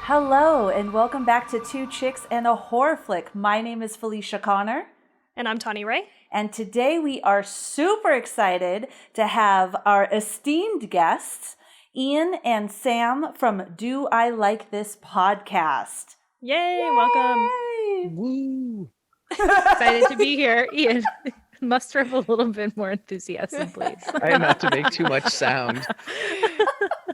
Hello, and welcome back to Two Chicks and a Horror Flick. My name is Felicia Connor. And I'm Tawny Ray. And today we are super excited to have our esteemed guests, Ian and Sam from Do I Like This podcast. Yay, welcome. Woo! Excited to be here. Ian, muster up a little bit more enthusiasm, please. Try not to make too much sound.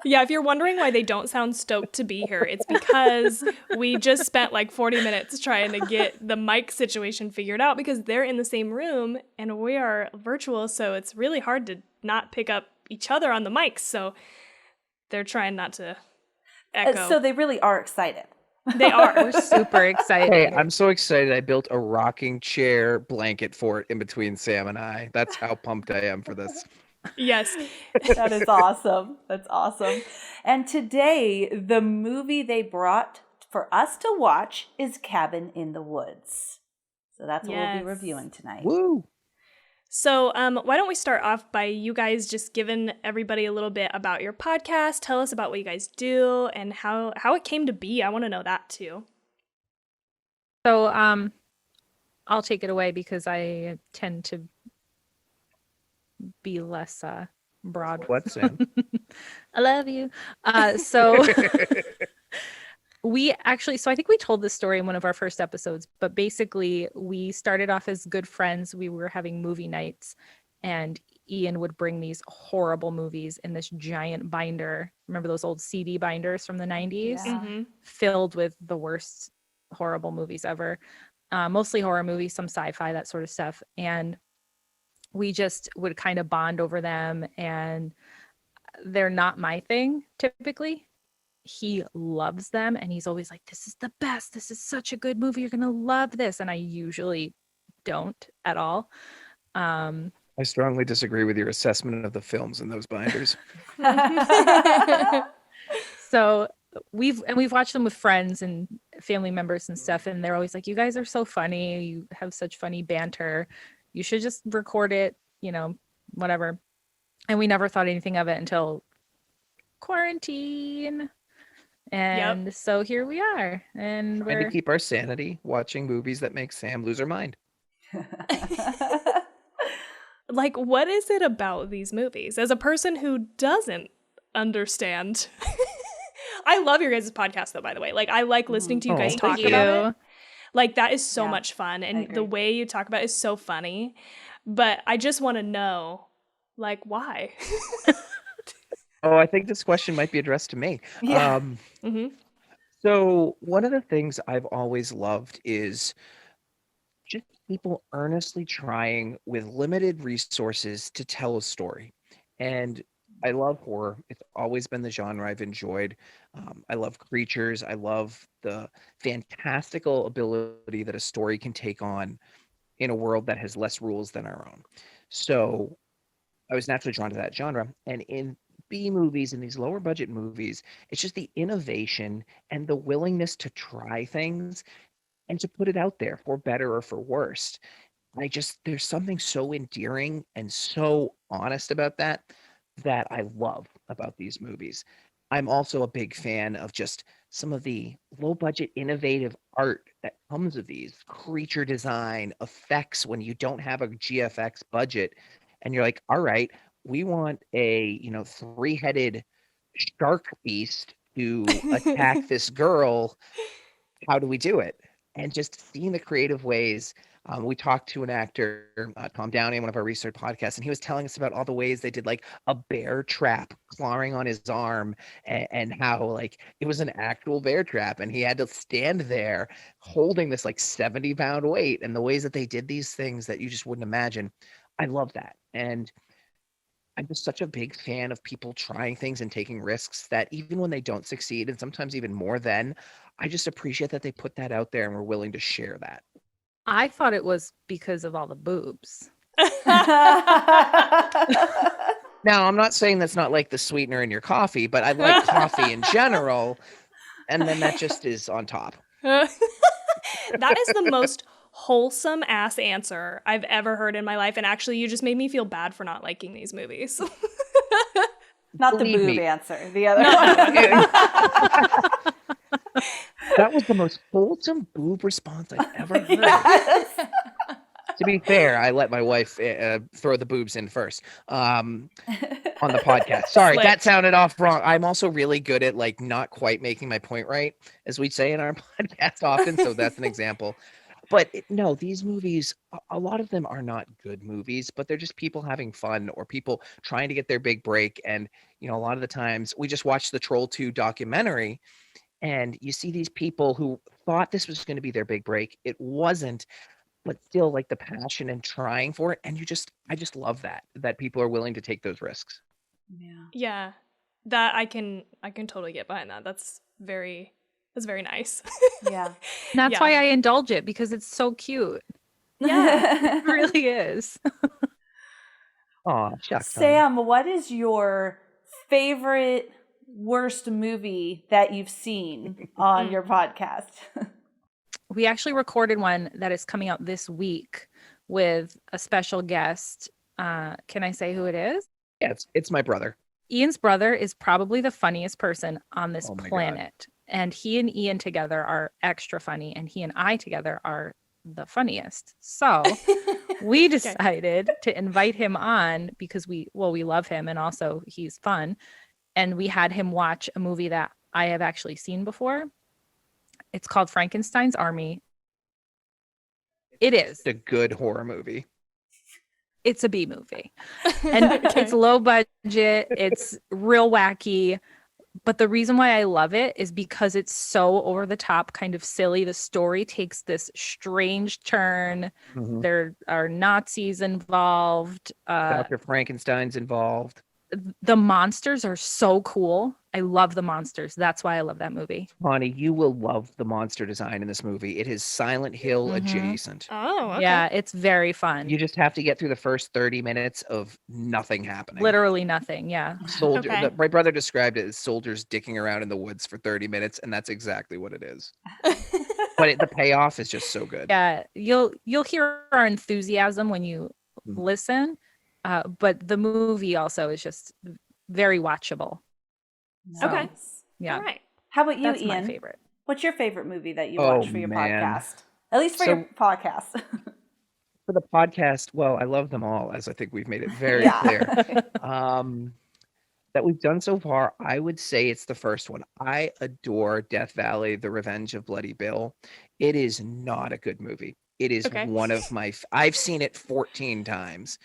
Yeah, if you're wondering why they don't sound stoked to be here, it's because we just spent like 40 minutes trying to get the mic situation figured out because they're in the same room and we are virtual, so it's really hard to not pick up each other on the mics, so they're trying not to echo. So they really are excited. They are. We're super excited. Hey, I'm so excited. I built a rocking chair blanket for it in between Sam and I. That's how pumped I am for this. Yes. That is awesome. That's awesome. And today, the movie they brought for us to watch is Cabin in the Woods. So that's what we'll be reviewing tonight. Woo! So why don't we start off by you guys just giving everybody a little bit about your podcast. Tell us about what you guys do and how it came to be. I want to know that too. So I'll take it away because I tend to be less broad. What, Sam? I love you. So I think we told this story in one of our first episodes, but basically we started off as good friends. We were having movie nights and Ian would bring these horrible movies in this giant binder. Remember those old CD binders from the 90s? Yeah. Mm-hmm. Filled with the worst horrible movies ever. Mostly horror movies, some sci-fi, that sort of stuff. And we just would kind of bond over them, and they're not my thing typically. He loves them, and he's always like, this is the best. This is such a good movie. You're going to love this. And I usually don't at all. I strongly disagree with your assessment of the films in those binders. So we've watched them with friends and family members and stuff, and they're always like, you guys are so funny. You have such funny banter. You should just record it, whatever. And we never thought anything of it until quarantine. And So here we are. And Trying to keep our sanity watching movies that make Sam lose her mind. Like, what is it about these movies? As a person who doesn't understand, I love your guys' podcast, though, by the way. Like, I like listening to you guys talk about it. Like, that is so much fun. And the way you talk about it is so funny. But I just want to know, like, why? Oh, I think this question might be addressed to me. Yeah. So one of the things I've always loved is just people earnestly trying with limited resources to tell a story. And I love horror. It's always been the genre I've enjoyed. I love creatures. I love the fantastical ability that a story can take on in a world that has less rules than our own. So I was naturally drawn to that genre. And in B movies and these lower budget movies, it's just the innovation and the willingness to try things and to put it out there for better or for worse. There's something so endearing and so honest about that I love about these movies. I'm also a big fan of just some of the low budget innovative art that comes of these creature design effects when you don't have a GFX budget and you're like, all right, we want a, three-headed shark beast to attack this girl. How do we do it? And just seeing the creative ways. We talked to an actor, Tom Downey, on one of our research podcasts, and he was telling us about all the ways they did like a bear trap clawing on his arm and how like it was an actual bear trap and he had to stand there holding this like 70-pound weight, and the ways that they did these things that you just wouldn't imagine. I love that. And I'm just such a big fan of people trying things and taking risks that even when they don't succeed, and sometimes even more than, I just appreciate that they put that out there and were willing to share that. I thought it was because of all the boobs. Now, I'm not saying that's not like the sweetener in your coffee, but I like coffee in general. And then that just is on top. That is the most wholesome ass answer I've ever heard in my life. And actually, you just made me feel bad for not liking these movies. Not the Believe boob me. answer. The other one. That was the most wholesome boob response I've ever heard. Yes. To be fair, I let my wife throw the boobs in first on the podcast. Sorry, Slick. that sounded off wrong. I'm also really good at like not quite making my point right, as we say in our podcast often. So that's an example. But no, these movies, a lot of them are not good movies, but they're just people having fun or people trying to get their big break. And, you know, a lot of the times we just watched the Troll 2 documentary and you see these people who thought this was going to be their big break. It wasn't, but still like the passion and trying for it. And I just love that people are willing to take those risks. Yeah. Yeah, that I can totally get behind that. That's very nice. Yeah. And that's Yeah. why I indulge it, because it's so cute. Yeah. It really is. Oh, shucks. honey. Sam, what is your favorite worst movie that you've seen on your podcast? We actually recorded one that is coming out this week with a special guest. Can I say who it is? Yeah, it's my brother. Ian's brother is probably the funniest person on this Oh my God. planet. And he and Ian together are extra funny, and he and I together are the funniest. So we decided to invite him on because we love him, and also he's fun. And we had him watch a movie that I have actually seen before. It's called Frankenstein's Army. It is. It's a good horror movie. It's a B movie. And it's low budget. It's real wacky. But the reason why I love it is because it's so over the top, kind of silly. The story takes this strange turn. Mhm. There are Nazis involved. Dr. Frankenstein's involved. The monsters are so cool. I love the monsters. That's why I love that movie. Tawny, you will love the monster design in this movie. It is Silent Hill Mhm. adjacent. Oh, okay. Yeah, it's very fun. You just have to get through the first 30 minutes of nothing happening. Literally nothing. Yeah. Okay. My brother described it as soldiers dicking around in the woods for 30 minutes, and that's exactly what it is. But the payoff is just so good. Yeah. You'll hear our enthusiasm when you Mhm. listen. But the movie also is just very watchable. Okay. Nice. Yeah. All right. How about you, That's my Ian? favorite. What's your favorite movie that you Oh, watch for your man. podcast? At least for So- your podcast. For the podcast, well, I love them all, as I think we've made it very Yeah. clear. That we've done so far, I would say it's the first one. I adore Death Valley, The Revenge of Bloody Bill. It is not a good movie. It is Okay. one of my, I've seen it 14 times.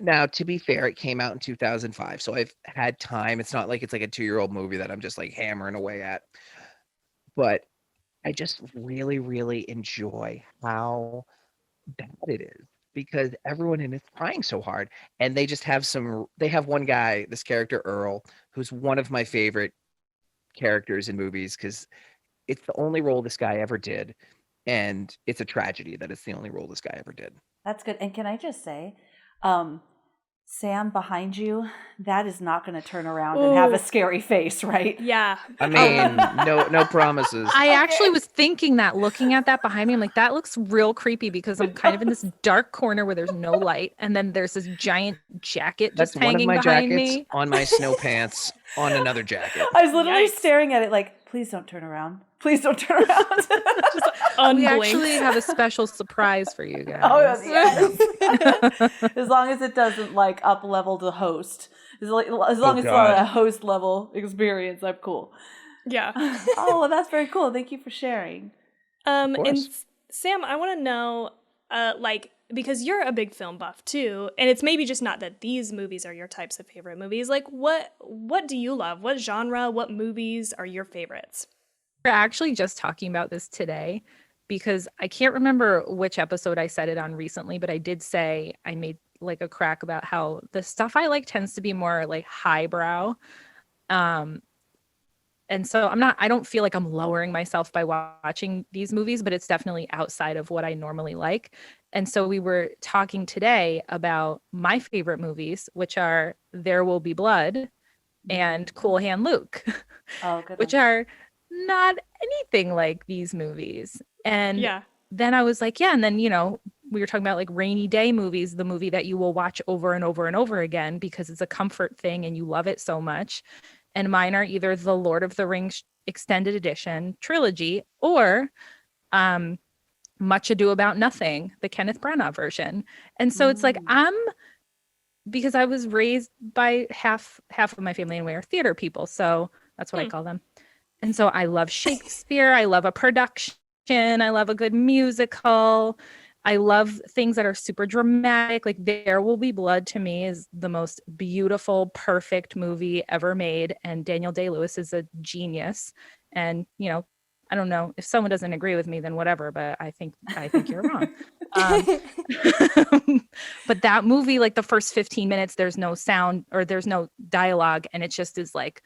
Now, to be fair, it came out in 2005, so I've had time. It's not like it's like a 2-year-old movie that I'm just like hammering away at. But I just really, really enjoy how bad it is because everyone in it's trying so hard. And they just have they have one guy, this character Earl, who's one of my favorite characters in movies because it's the only role this guy ever did. And it's a tragedy that it's the only role this guy ever did. That's good. And can I just say, Sam, behind you, that is not going to turn around and have Ooh. a scary face, right? Yeah. I mean, no promises. I Okay. actually was thinking that, looking at that behind me, I'm like, that looks real creepy because I'm kind of in this dark corner where there's no light, and then there's this giant jacket just That's one of hanging my behind jackets me. on my snow pants on another jacket. I was literally Yikes. staring at it like, please don't turn around. Please don't turn around. We Unblinked. actually have a special surprise for you guys. Oh, yes. As long as it doesn't like up level the host. As long as it's not God. a host level experience, I'm cool. Yeah. Oh, well, that's very cool. Thank you for sharing. And course. Sam, I want to know, because you're a big film buff too, and it's maybe just not that these movies are your types of favorite movies. Like, what do you love? What genre? What movies are your favorites? We're actually just talking about this today because I can't remember which episode I said it on recently, but I did say I made like a crack about how the stuff I like tends to be more like highbrow. And so I don't feel like I'm lowering myself by watching these movies, but it's definitely outside of what I normally like. And so we were talking today about my favorite movies, which are There Will Be Blood and Cool Hand Luke, Oh, good. which are not anything like these movies. And Yeah. then I was like, yeah. And then, we were talking about like Rainy Day movies, the movie that you will watch over and over and over again because it's a comfort thing and you love it so much. And mine are either the Lord of the Rings extended edition trilogy, or Much Ado About Nothing, the Kenneth Branagh version. And so it's like, because I was raised by half of my family and we are theater people, so that's what I call them. And so I love Shakespeare. I love a production. I love a good musical. I love things that are super dramatic. Like There Will Be Blood to me is the most beautiful, perfect movie ever made. And Daniel Day-Lewis is a genius. And, you know, I don't know if someone doesn't agree with me, then whatever, but I think you're wrong. But that movie, like the first 15 minutes, there's no sound or there's no dialogue. And it just is like,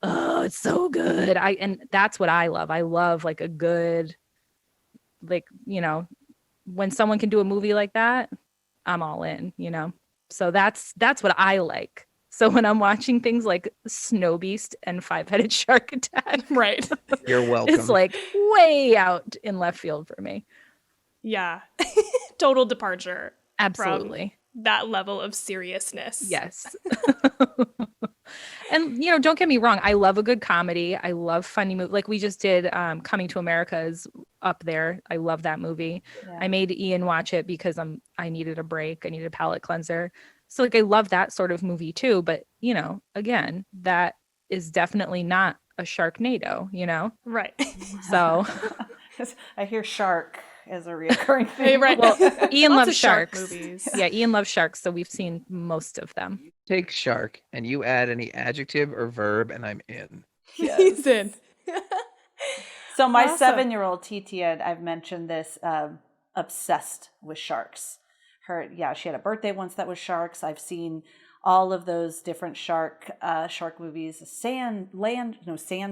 oh, it's so good. And that's what I love. I love like a good, like, you know, when someone can do a movie like that, I'm all in, you know? So that's what I like. So when I'm watching things like Snow Beast and Five-Headed Shark Attack, right, you're welcome. It's like way out in left field for me. Yeah. Total departure. Absolutely. From that level of seriousness. Yes. And, you know, don't get me wrong. I love a good comedy. I love funny movies. Like we just did Coming to America is up there. I love that movie. Yeah. I made Ian watch it because I needed a break. I needed a palate cleanser. So like I love that sort of movie too. But, you know, again, that is definitely not a Sharknado, you know? Right. So I hear shark as a reoccurring thing. Hey, right. Well, Ian loves sharks. Movies. Yeah, Ian loves sharks, so we've seen most of them. Take shark and you add any adjective or verb and I'm in. Yes. He's in. So my 7-year-old Titian, I've mentioned this, obsessed with sharks. She had a birthday once that was sharks. I've seen all of those different shark movies. Sand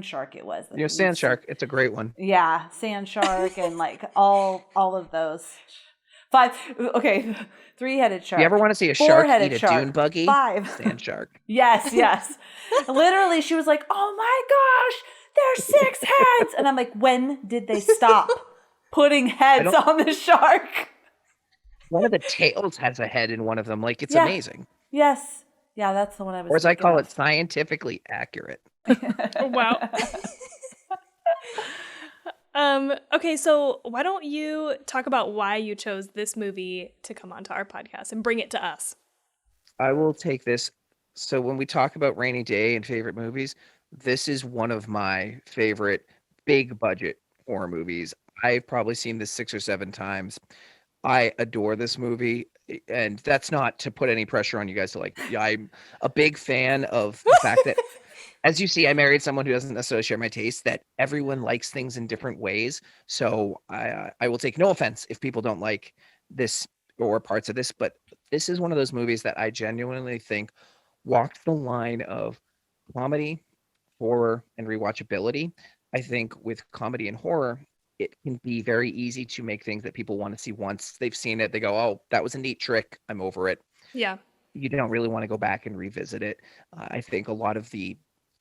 Shark it was. Sand Shark, it's a great one. Yeah, Sand Shark and like all of those. 3-headed shark. You ever want to see a shark eat a dune buggy? 5. Sand Shark. Yes. Literally, she was like, "Oh my gosh, there's 6 heads," and I'm like, "When did they stop putting heads on the shark?" One of the tails has a head in one of them. Like, it's amazing. Yes. Yeah, that's the one I was. Or as I call it, scientifically accurate. Wow. Okay, so why don't you talk about why you chose this movie to come onto our podcast and bring it to us? I will take this. So when we talk about Rainy Day and favorite movies, this is one of my favorite big budget horror movies. I've probably seen this 6 or 7 times. I adore this movie, and that's not to put any pressure on you guys to like. I'm a big fan of the fact that, as you see, I married someone who doesn't necessarily share my taste, that everyone likes things in different ways. So I will take no offense if people don't like this or parts of this, but this is one of those movies that I genuinely think walked the line of comedy, horror, and rewatchability. I think with comedy and horror, it can be very easy to make things that people want to see once they've seen it. They go, "Oh, that was a neat trick. I'm over it." Yeah. You don't really want to go back and revisit it. I think a lot of the,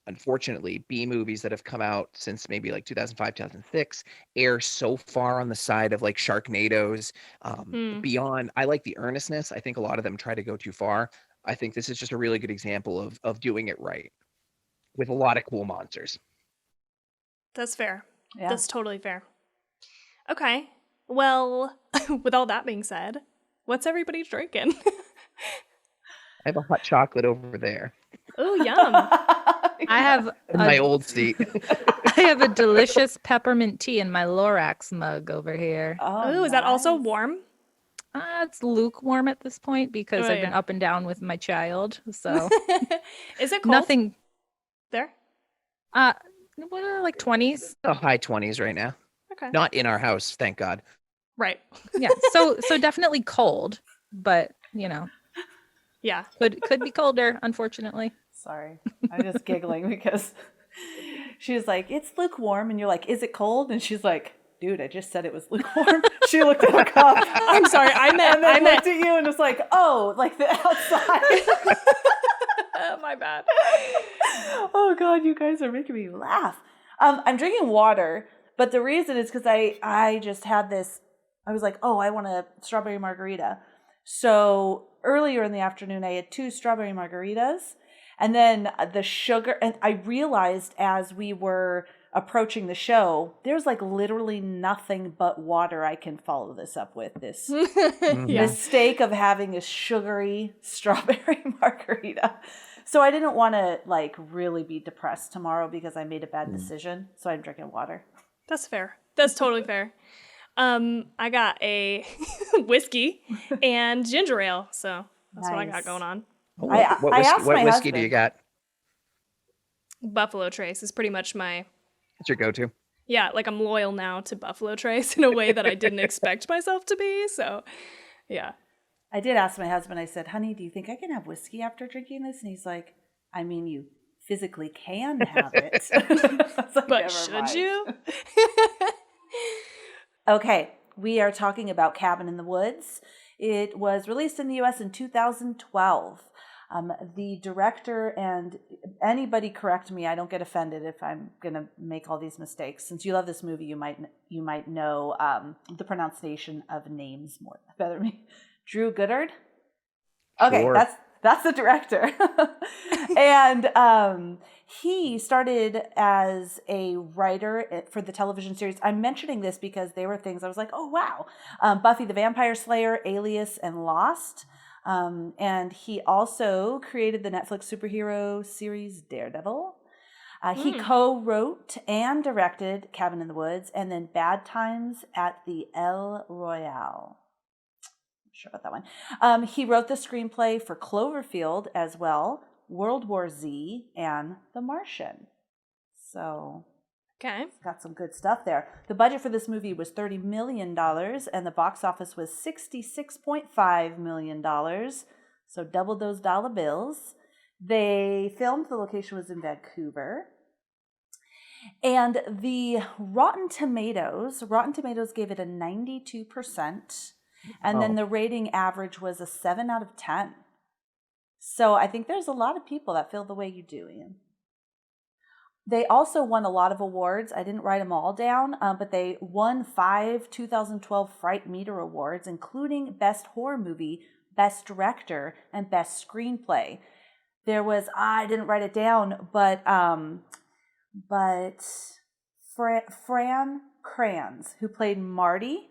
unfortunately, B movies that have come out since maybe like 2005, 2006 air so far on the side of like Sharknadoes. Beyond, I like the earnestness. I think a lot of them try to go too far. I think this is just a really good example of doing it right with a lot of cool monsters. That's fair. Yeah. That's totally fair. Okay. Well, with all that being said, what's everybody drinking? I have a hot chocolate over there. Oh, yum. I have my old seat. I have a delicious peppermint tea in my Lorax mug over here. Oh, is that also warm? It's lukewarm at this point because I've been up and down with my child. So is it cold? Nothing there? What are like 20s? Oh, high 20s right now. Okay. Not in our house, thank God. Right. Yeah. So definitely cold, but you know. Yeah. Could be colder, unfortunately. Sorry. I'm just giggling because she was like, "It's lukewarm," and you're like, "Is it cold?" And she's like, "Dude, I just said it was lukewarm." She looked at her cup. I'm sorry, I meant looked at you and was like, "Oh, like the outside." My bad. Oh God, you guys are making me laugh. I'm drinking water, but the reason is because I just had this. I was like, "Oh, I want a strawberry margarita." So earlier in the afternoon, I had 2 strawberry margaritas, and then the sugar. And I realized as we were approaching the show, there's like literally nothing but water I can follow this up with. This mistake of having a sugary strawberry margarita. So I didn't want to like really be depressed tomorrow because I made a bad decision. So I'm drinking water. That's fair. That's totally fair. I got a whiskey and ginger ale, so that's what I got going on. Oh, what whiskey do you got? Buffalo Trace is pretty much my... What's your go-to? Yeah, like I'm loyal now to Buffalo Trace in a way that I didn't expect myself to be, so yeah. I did ask my husband, I said, honey, do you think I can have whiskey after drinking this? And he's like, I mean, you physically can have it. Like, but should you? Okay, we are talking about Cabin in the Woods. It was released in the U.S. in 2012. The director, and anybody correct me, I don't get offended if I'm going to make all these mistakes. Since you love this movie, you might know the pronunciation of names more better than me. Drew Goddard? Okay, sure. That's the director. And he started as a writer for the television series. I'm mentioning this because they were things I was like, oh, wow. Buffy the Vampire Slayer, Alias, and Lost. And he also created the Netflix superhero series Daredevil. He co-wrote and directed Cabin in the Woods and then Bad Times at the El Royale. Sure about that one. He wrote the screenplay for Cloverfield as well, World War Z, and The Martian. So, okay, got some good stuff there. The budget for this movie was $30 million, and the box office was $66.5 million. So doubled those dollar bills. They filmed, the location was in Vancouver. And the Rotten Tomatoes gave it a 92%. And then the rating average was a 7 out of 10. So I think there's a lot of people that feel the way you do, Ian. They also won a lot of awards. I didn't write them all down, but they won 5 2012 Fright Meter Awards, including Best Horror Movie, Best Director, and Best Screenplay. There was, I didn't write it down, but Fran Kranz, who played Marty,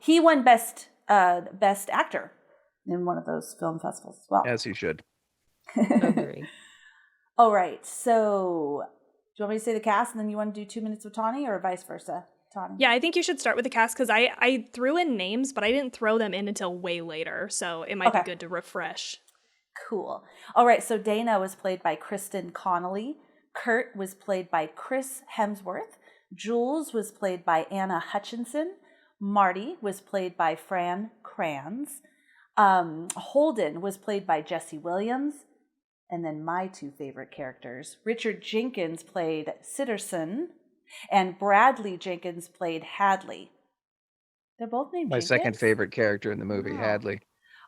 he won Best Actor in one of those film festivals as well. As he should. Agree. All right. So, do you want me to say the cast and then you want to do 2 minutes with Tawny, or vice versa, Tawny? Yeah, I think you should start with the cast because I threw in names, but I didn't throw them in until way later. So it might be good to refresh. Cool. All right. So Dana was played by Kristen Connolly. Kurt was played by Chris Hemsworth. Jules was played by Anna Hutchinson. Marty was played by Fran Kranz. Holden was played by Jesse Williams. And then my two favorite characters, Richard Jenkins played Sitterson, and Bradley Jenkins played Hadley. They're both named Jenkins? My second favorite character in the movie, Hadley.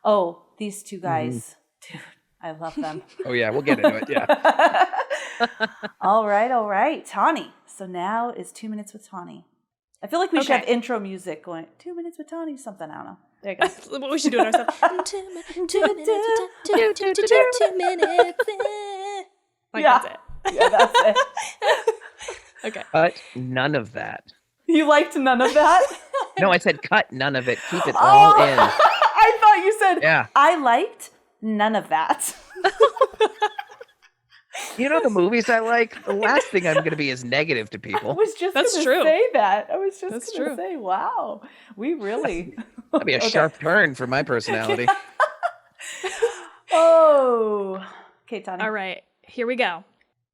Oh, these two guys. Dude, I love them. Oh, yeah, we'll get into it, yeah. All right. Tawny. So now is 2 minutes with Tawny. I feel like we should have intro music going, 2 minutes with Tawny, something, I don't know. There you go. We should do it ourselves. 2 minutes. Like, that's it. Yeah, that's it. Okay. Cut none of that. You liked none of that? No, I said cut none of it. Keep it all in. I thought you said, yeah. I liked none of that. You know the movies I like? The last thing I'm going to be is negative to people. I was just going to say that. I was just going to say, wow, we really... That'd be a sharp turn for my personality. Oh. Okay, Tawny. All right, here we go.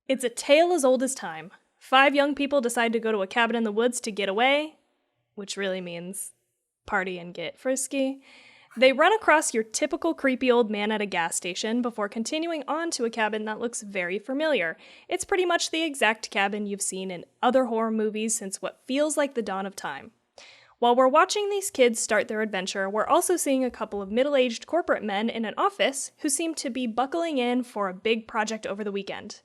It's a tale as old as time. 5 young people decide to go to a cabin in the woods to get away, which really means party and get frisky. They run across your typical creepy old man at a gas station before continuing on to a cabin that looks very familiar. It's pretty much the exact cabin you've seen in other horror movies since what feels like the dawn of time. While we're watching these kids start their adventure, we're also seeing a couple of middle-aged corporate men in an office who seem to be buckling in for a big project over the weekend.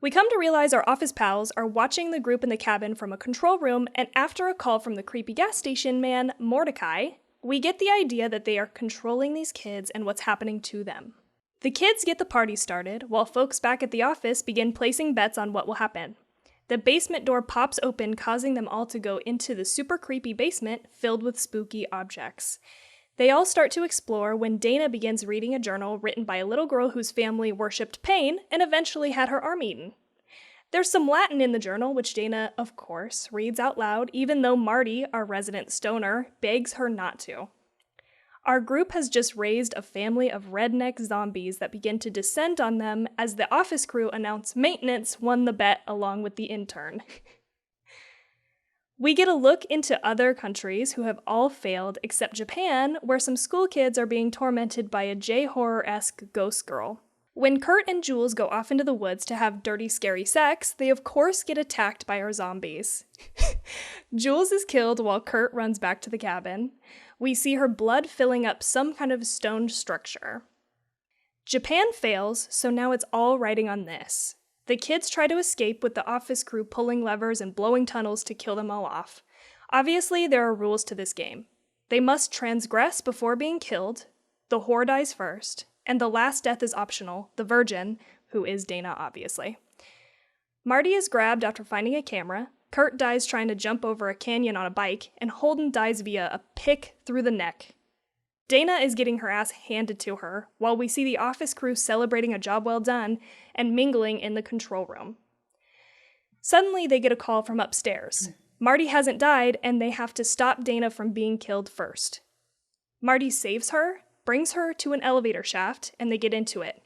We come to realize our office pals are watching the group in the cabin from a control room, and after a call from the creepy gas station man, Mordecai, we get the idea that they are controlling these kids and what's happening to them. The kids get the party started, while folks back at the office begin placing bets on what will happen. The basement door pops open, causing them all to go into the super creepy basement filled with spooky objects. They all start to explore when Dana begins reading a journal written by a little girl whose family worshipped pain and eventually had her arm eaten. There's some Latin in the journal, which Dana, of course, reads out loud, even though Marty, our resident stoner, begs her not to. Our group has just raised a family of redneck zombies that begin to descend on them as the office crew announce maintenance won the bet along with the intern. We get a look into other countries who have all failed except Japan, where some school kids are being tormented by a J-horror-esque ghost girl. When Kurt and Jules go off into the woods to have dirty, scary sex, they of course get attacked by our zombies. Jules is killed while Kurt runs back to the cabin. We see her blood filling up some kind of stone structure. Japan fails, so now it's all riding on this. The kids try to escape with the office crew pulling levers and blowing tunnels to kill them all off. Obviously, there are rules to this game. They must transgress before being killed, the whore dies first, and the last death is optional, the virgin, who is Dana, obviously. Marty is grabbed after finding a camera, Kurt dies trying to jump over a canyon on a bike, and Holden dies via a pick through the neck. Dana is getting her ass handed to her, while we see the office crew celebrating a job well done and mingling in the control room. Suddenly, they get a call from upstairs. Marty hasn't died, and they have to stop Dana from being killed first. Marty saves her, brings her to an elevator shaft, and they get into it.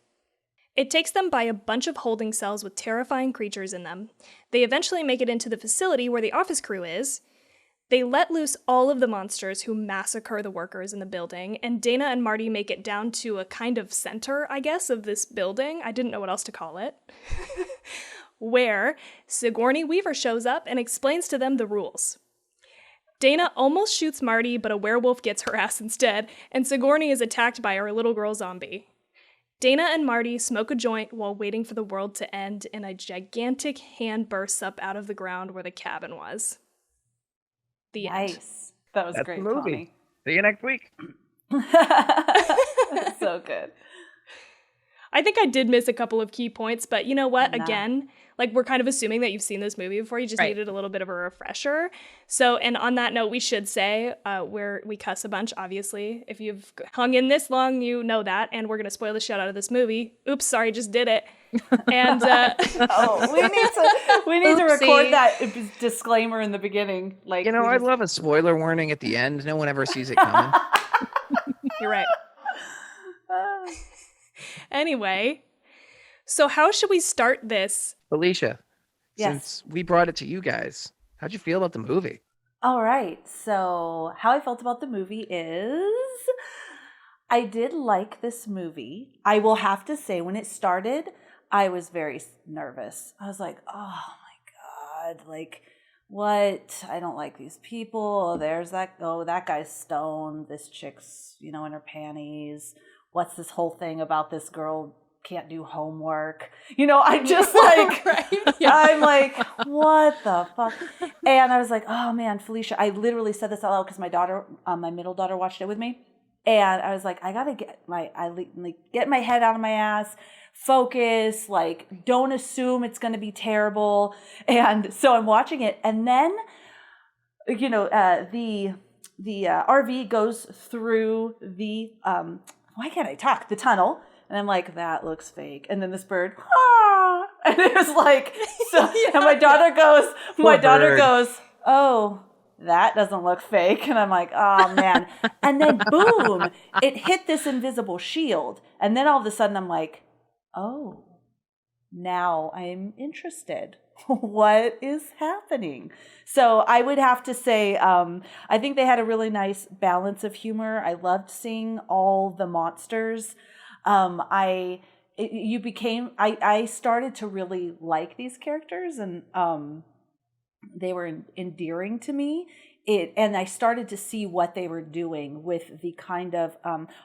It takes them by a bunch of holding cells with terrifying creatures in them. They eventually make it into the facility where the office crew is. They let loose all of the monsters who massacre the workers in the building, and Dana and Marty make it down to a kind of center, I guess, of this building. I didn't know what else to call it. Where Sigourney Weaver shows up and explains to them the rules. Dana almost shoots Marty, but a werewolf gets her ass instead, and Sigourney is attacked by our little girl zombie. Dana and Marty smoke a joint while waiting for the world to end, and a gigantic hand bursts up out of the ground where the cabin was. The end. Nice. That was That's great, the movie. Tawny. See you next week. That's so good. I think I did miss a couple of key points, but you know what? Nah. Again, like we're kind of assuming that you've seen this movie before. You just Right. needed a little bit of a refresher. So, and on that note, we should say we cuss a bunch, obviously. If you've hung in this long, you know that. And we're going to spoil the shit out of this movie. Oops, sorry, just did it. And we need to Oopsie. record that disclaimer in the beginning. Like, You know, we I just- love a spoiler warning at the end. No one ever sees it coming. you're right. Anyway, so how should we start this? Felicia, Yes. since we brought it to you guys, how'd you feel about the movie? All right. So, how I felt about the movie is I did like this movie. I will have to say, when it started, I was very nervous. I was like, oh my God, like, what? I don't like these people. There's that guy's stoned. This chick's, in her panties. What's this whole thing about this girl can't do homework? I just like, Right? Yeah. I'm like, what the fuck? And I was like, oh man, Felicia, I literally said this out loud because my daughter, my middle daughter watched it with me. And I was like, I gotta get my head out of my ass, focus, like, don't assume it's gonna be terrible. And so I'm watching it, and then, the RV goes through the why can't I talk? The tunnel. And I'm like, that looks fake. And then this bird, ah! And it was like, so, and my daughter goes, oh, that doesn't look fake. And I'm like, oh man. And then boom, it hit this invisible shield. And then all of a sudden I'm like, oh, now I'm interested. What is happening? So I would have to say, I think they had a really nice balance of humor. I loved seeing all the monsters. I started to really like these characters, and they were endearing to me. And I started to see what they were doing with the kind of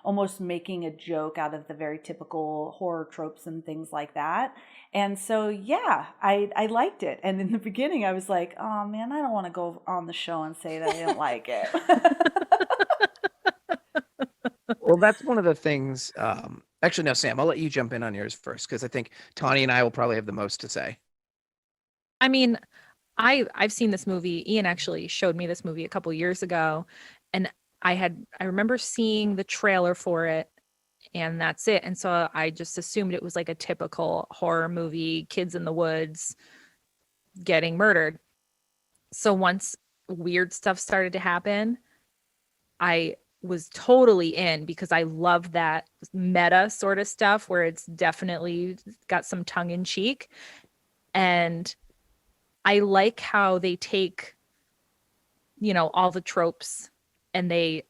almost making a joke out of the very typical horror tropes and things like that. And so, yeah, I liked it. And in the beginning, I was like, oh, man, I don't want to go on the show and say that I didn't like it. Well, that's one of the things. Actually, no, Sam, I'll let you jump in on yours first because I think Tawny and I will probably have the most to say. I mean, I've seen this movie. Ian actually showed me this movie a couple years ago, and I remember seeing the trailer for it, and that's it. And so I just assumed it was like a typical horror movie, kids in the woods getting murdered. So once weird stuff started to happen, I was totally in because I love that meta sort of stuff where it's definitely got some tongue in cheek. And I like how they take, all the tropes and they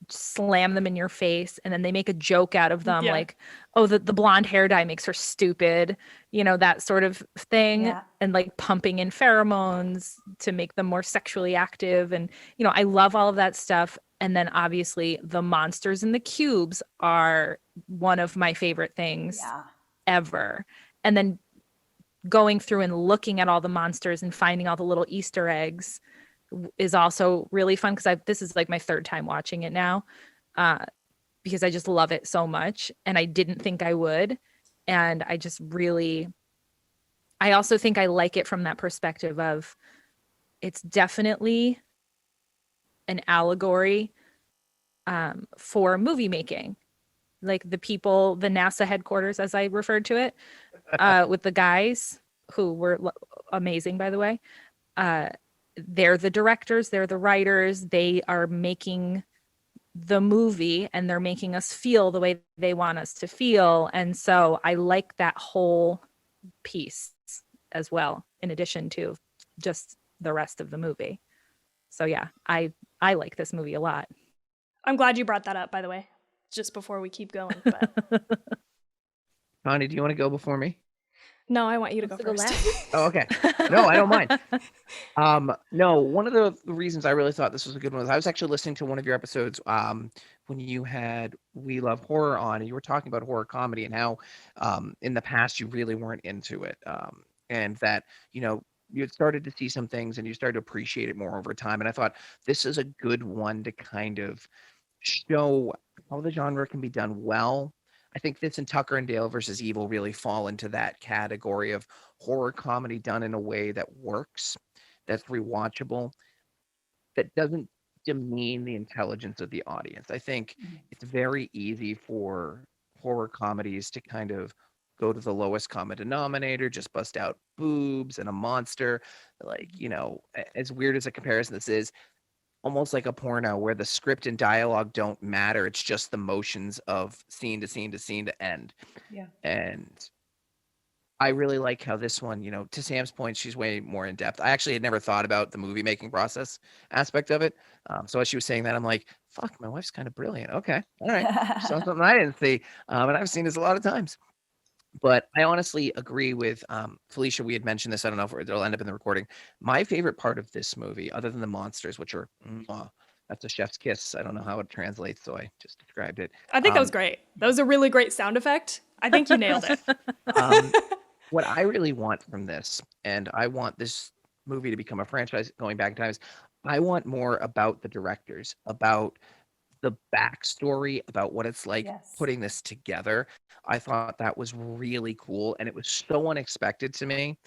slam them in your face, and then they make a joke out of them, like, oh, the blonde hair dye makes her stupid, that sort of thing. And like pumping in pheromones to make them more sexually active. And I love all of that stuff. And then obviously the monsters in the cubes are one of my favorite things ever. And then going through and looking at all the monsters and finding all the little Easter eggs is also really fun, because this is like my third time watching it now, because I just love it so much, and I didn't think I would. And I also think I like it from that perspective of it's definitely an allegory for movie making. Like the NASA headquarters, as I referred to it, with the guys who were amazing, by the way. They're the directors, they're the writers, they are making the movie, and they're making us feel the way they want us to feel. And so I like that whole piece as well, in addition to just the rest of the movie. So yeah, I like this movie a lot. I'm glad you brought that up, by the way, just before we keep going. But Tawny, do you want to go before me? No, I want you to go first. Oh, okay. No, I don't mind. No, one of the reasons I really thought this was a good one was I was actually listening to one of your episodes when you had We Love Horror on, and you were talking about horror comedy and how in the past you really weren't into it, and that, you had started to see some things and you started to appreciate it more over time. And I thought this is a good one to kind of show how the genre can be done well. I think this and Tucker and Dale versus Evil really fall into that category of horror comedy done in a way that works, that's rewatchable, that doesn't demean the intelligence of the audience. I think it's very easy for horror comedies to kind of go to the lowest common denominator, just bust out boobs and a monster. Like, as weird as a comparison this is, almost like a porno where the script and dialogue don't matter. It's just the motions of scene to scene to scene to end. Yeah. And I really like how this one, to Sam's point, she's way more in depth. I actually had never thought about the movie making process aspect of it. So as she was saying that, I'm like, fuck, my wife's kind of brilliant. Okay. All right. So something I didn't see. And I've seen this a lot of times. But I honestly agree with Felicia. We had mentioned this. I don't know if it'll end up in the recording. My favorite part of this movie, other than the monsters, which are, that's a chef's kiss. I don't know how it translates, so I just described it. I think that was great. That was a really great sound effect. I think you nailed it. What I really want from this, and I want this movie to become a franchise going back in time, is I want more about the directors, about the backstory, about what it's like putting this together. I thought that was really cool, and it was so unexpected to me.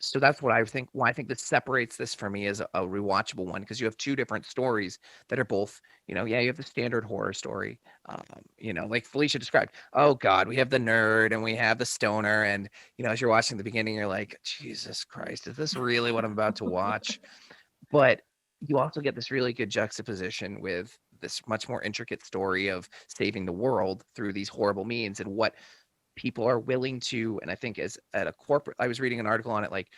So that's what I think. Why I think this separates this for me as a rewatchable one, because you have two different stories that are both, you have the standard horror story, like Felicia described. Oh God, we have the nerd and we have the stoner, and as you're watching the beginning, you're like, Jesus Christ, is this really what I'm about to watch? But you also get this really good juxtaposition with this much more intricate story of saving the world through these horrible means, and what people are willing to. And I think as at a corporate, I was reading an article on it, like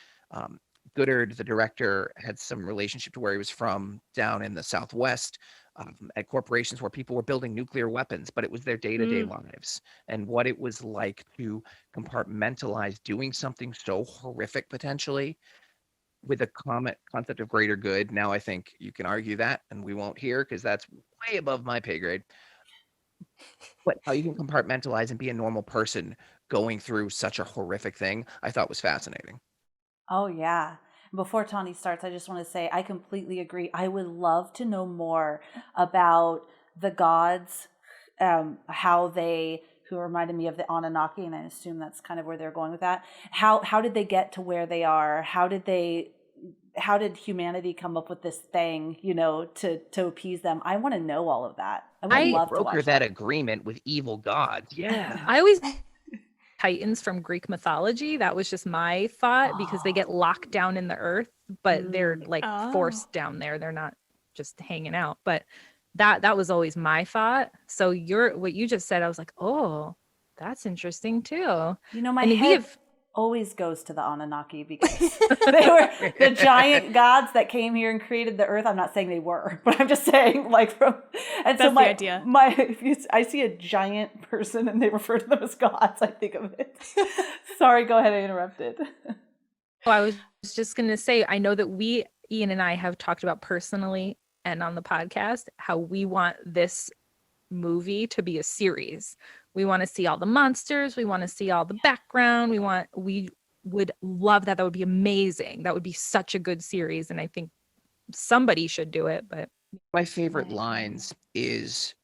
Goddard, the director, had some relationship to where he was from down in the Southwest, at corporations where people were building nuclear weapons, but it was their day-to-day lives, and what it was like to compartmentalize doing something so horrific potentially with a concept of greater good. Now I think you can argue that, and we won't hear because that's way above my pay grade. But how you can compartmentalize and be a normal person going through such a horrific thing, I thought was fascinating. Oh, yeah. Before Tawny starts, I just want to say I completely agree. I would love to know more about the gods, how they who reminded me of the Anunnaki, and I assume that's kind of where they're going with that. How did they get to where they are? How did humanity come up with this thing, to appease them? I want to know all of that. I would love to broker watch that agreement with evil gods. Yeah. I always Titans from Greek mythology. That was just my thought because they get locked down in the earth, but they're like forced down there. They're not just hanging out. But that was always my thought. So what you just said, I was like, oh, that's interesting too. My head always goes to the Anunnaki because they were the giant gods that came here and created the earth. I'm not saying they were, but I'm just saying that's so the idea. I see a giant person and they refer to them as gods, I think of it. Sorry, go ahead, I interrupted. I was just going to say, I know that Ian and I have talked about personally and on the podcast how we want this movie to be a series. We want to see all the monsters. We want to see all the background. We would love that. That would be amazing. That would be such a good series. And I think somebody should do it. But my favorite lines is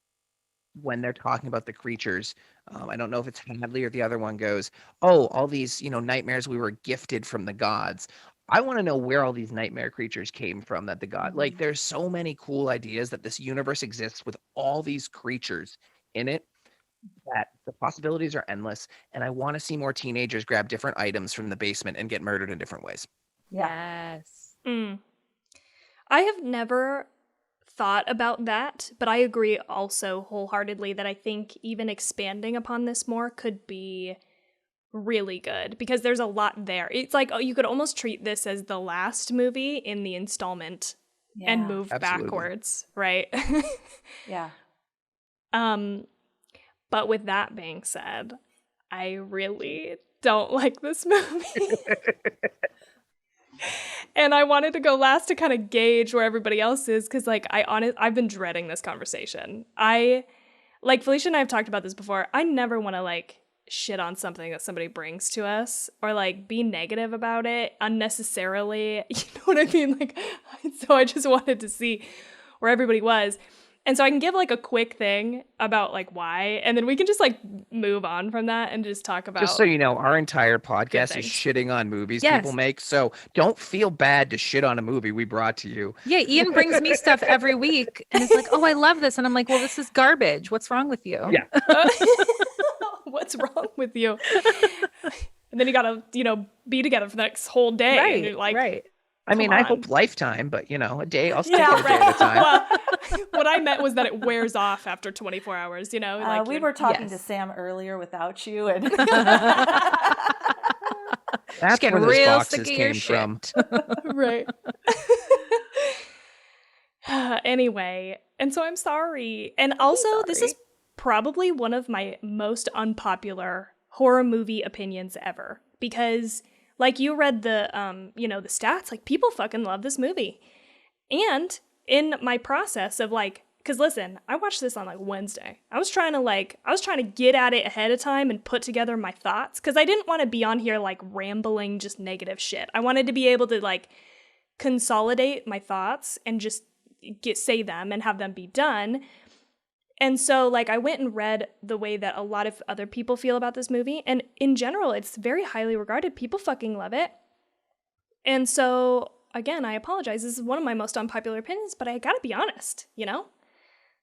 when they're talking about the creatures. I don't know if it's Hadley or the other one goes, oh, all these, nightmares we were gifted from the gods. I want to know where all these nightmare creatures came from that the god, like there's so many cool ideas that this universe exists with all these creatures in it that the possibilities are endless. And I want to see more teenagers grab different items from the basement and get murdered in different ways. Yes. I have never thought about that, but I agree also wholeheartedly that I think even expanding upon this more could be really good because there's a lot there. It's like you could almost treat this as the last movie in the installment and move backwards, right? Yeah. But with that being said, I really don't like this movie. And I wanted to go last to kind of gauge where everybody else is because I've been dreading this conversation. Felicia and I have talked about this before. I never want to shit on something that somebody brings to us or be negative about it unnecessarily. You know what I mean? So I just wanted to see where everybody was. And so I can give a quick thing about why, and then we can just move on from that and just talk about. Just so you know, our entire podcast is shitting on movies people make. So don't feel bad to shit on a movie we brought to you. Yeah, Ian brings me stuff every week and it's like, oh, I love this. And I'm like, well, this is garbage. What's wrong with you? Yeah. What's wrong with you? And then you gotta, be together for the next whole day. Right, and you're right. I mean, I hope lifetime, but a day, I'll stick it a day at a time. Well, what I meant was that it wears off after 24 hours, we were talking to Sam earlier without you. And that's where those boxes came from. Right. Anyway, and so I'm sorry. And also, this is probably one of my most unpopular horror movie opinions ever because you read the the stats, people fucking love this movie. And in my process of because listen, I watched this on Wednesday. I was trying to get at it ahead of time and put together my thoughts because I didn't want to be on here rambling just negative shit. I wanted to be able to consolidate my thoughts and just say them and have them be done. And so, I went and read the way that a lot of other people feel about this movie. And in general, it's very highly regarded. People fucking love it. And so, again, I apologize. This is one of my most unpopular opinions, but I gotta be honest,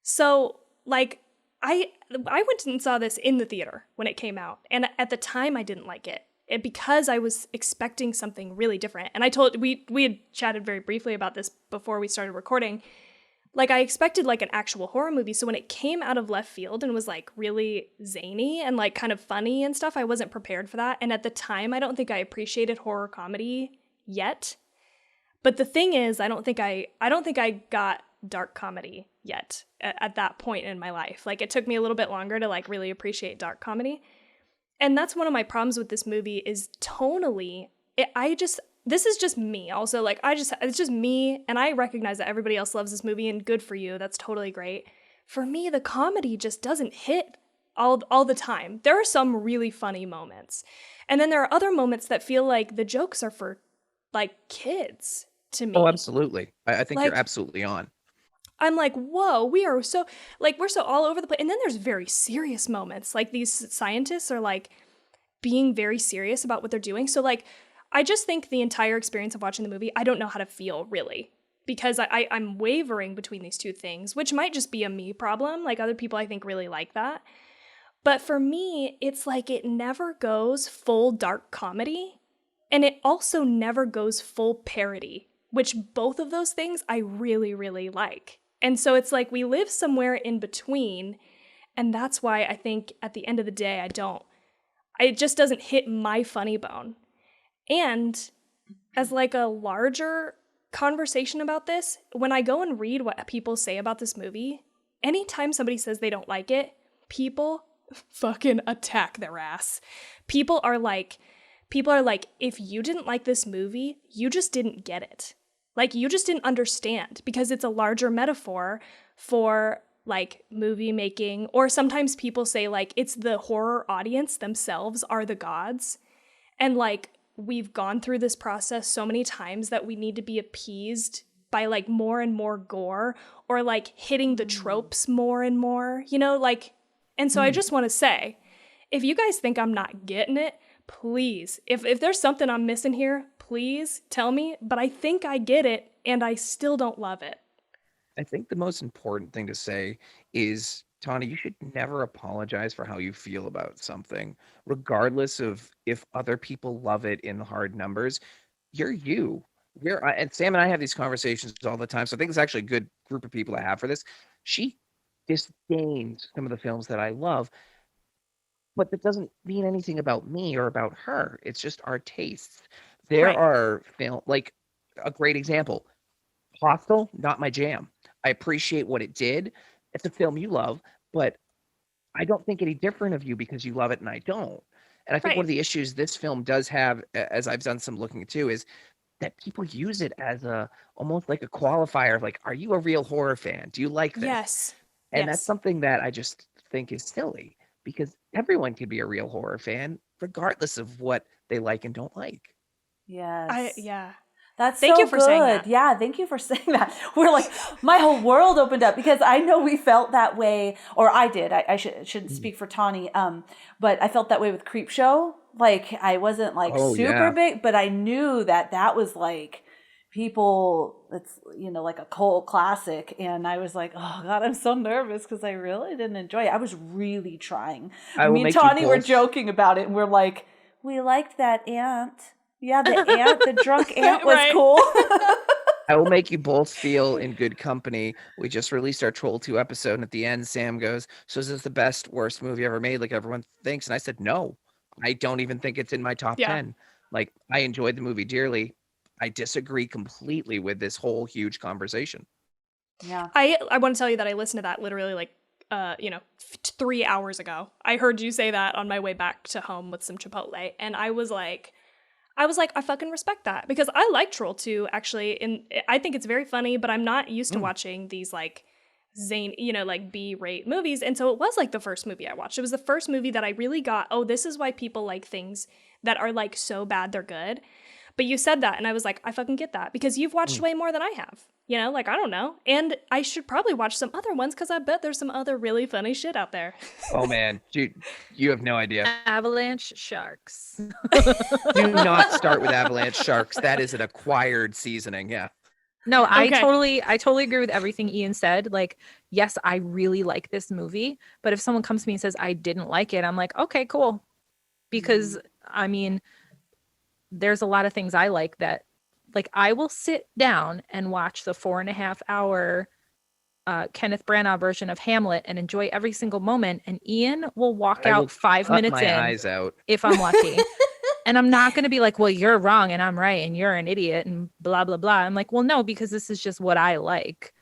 So, I went and saw this in the theater when it came out. And at the time, I didn't like it. Because I was expecting something really different. And we had chatted very briefly about this before we started recording. I expected an actual horror movie. So when it came out of left field and was really zany and kind of funny and stuff, I wasn't prepared for that. And at the time, I don't think I appreciated horror comedy yet. But the thing is, I don't think I got dark comedy yet at that point in my life. It took me a little bit longer to really appreciate dark comedy. And that's one of my problems with this movie is tonally, this is just me also, it's just me, and I recognize that everybody else loves this movie, and good for you, that's totally great. For me, the comedy just doesn't hit all the time. There are some really funny moments, and then there are other moments that feel like the jokes are for, kids, to me. Oh, absolutely. I think you're absolutely on. I'm like, whoa, we are so, like, we're so all over the place. And then there's very serious moments. Like, these scientists are, like, being very serious about what they're doing. So, like, I just think the entire experience of watching the movie, I don't know how to feel, really. Because I'm wavering between these two things, which might just be a me problem. Like, other people, I think, really like that. But for me, it's like it never goes full dark comedy. And it also never goes full parody, which both of those things I really, really like. And so it's like we live somewhere in between. And that's why I think at the end of the day, it just doesn't hit my funny bone. And as like a larger conversation about this, when I go and read what people say about this movie, anytime somebody says they don't like it, people fucking attack their ass. People are like, if you didn't like this movie, you just didn't get it. Like, you just didn't understand, because it's a larger metaphor for like movie making. Or sometimes people say like it's the horror audience themselves are the gods. And like, we've gone through this process so many times that we need to be appeased by like more and more gore, or like hitting the tropes more and more, you know, like. And so I just want to say, if you guys think I'm not getting it, please, if there's something I'm missing here, please tell me. But I think I get it, and I still don't love it. I think the most important thing to say is, Tawny, you should never apologize for how you feel about something, regardless of if other people love it in hard numbers. You're you. And Sam and I have these conversations all the time, so I think it's actually a good group of people to have for this. She disdains some of the films that I love, but that doesn't mean anything about me or about her. It's just our tastes. There Right. are film, like a great example, Hostel, not my jam. I appreciate what it did. It's a film you love, but I don't think any different of you because you love it and I don't. And I think one of the issues this film does have, as I've done some looking too, is that people use it as almost like a qualifier of like, are you a real horror fan? Do you like this? Yes. And that's something that I just think is silly, because everyone can be a real horror fan regardless of what they like and don't like. Yes. That's thank so you for good. saying that. Yeah, thank you for saying that. We're like, my whole world opened up, because I know we felt that way, or I did. I shouldn't speak for Tawny, but I felt that way with Creepshow. Like, I wasn't like super big, but I knew that was like people, it's, you know, like a cult classic. And I was like, oh God, I'm so nervous, because I really didn't enjoy it. I was really trying. I mean, Tawny, we're joking about it, and we're like, we liked that ant. Yeah, the drunk ant was cool. I will make you both feel in good company. We just released our Troll 2 episode, and at the end, Sam goes, so is this the best, worst movie ever made, like everyone thinks? And I said, no, I don't even think it's in my top 10. Like, I enjoyed the movie dearly. I disagree completely with this whole huge conversation. Yeah. I want to tell you that I listened to that literally like 3 hours ago. I heard you say that on my way back to home with some Chipotle, and I was like, I fucking respect that, because I like Troll 2 actually, and I think it's very funny, but I'm not used to watching these like like B-rate movies, and so it was like the first movie I watched. It was the first movie that I really got, oh, this is why people like things that are like so bad they're good. But you said that, and I was like, I fucking get that, because you've watched way more than I have. You know, like, I don't know. And I should probably watch some other ones, because I bet there's some other really funny shit out there. Oh, man. Dude, you have no idea. Avalanche sharks. Do not start with avalanche sharks. That is an acquired seasoning. Yeah. No, I totally agree with everything Ian said. Like, yes, I really like this movie. But if someone comes to me and says I didn't like it, I'm like, okay, cool. Because, I mean, there's a lot of things I like that, like, I will sit down and watch the 4.5-hour Kenneth Branagh version of Hamlet and enjoy every single moment. And Ian will walk out 5 minutes in eyes out if I'm lucky. And I'm not going to be like, well, you're wrong and I'm right and you're an idiot and blah, blah, blah. I'm like, well, no, because this is just what I like.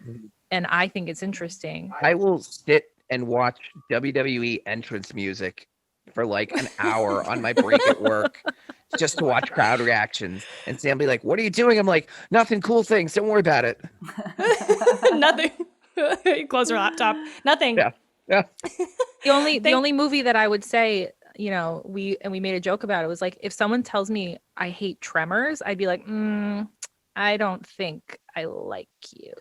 And I think it's interesting. I will sit and watch WWE entrance music for like an hour on my break at work just to watch crowd reactions. And Sam will be like, what are you doing? I'm like, nothing, cool things. Don't worry about it. Nothing. Close your laptop. Nothing. Yeah. The only movie that I would say, you know, we made a joke about it, was like, if someone tells me I hate Tremors, I'd be like, I don't think I like you.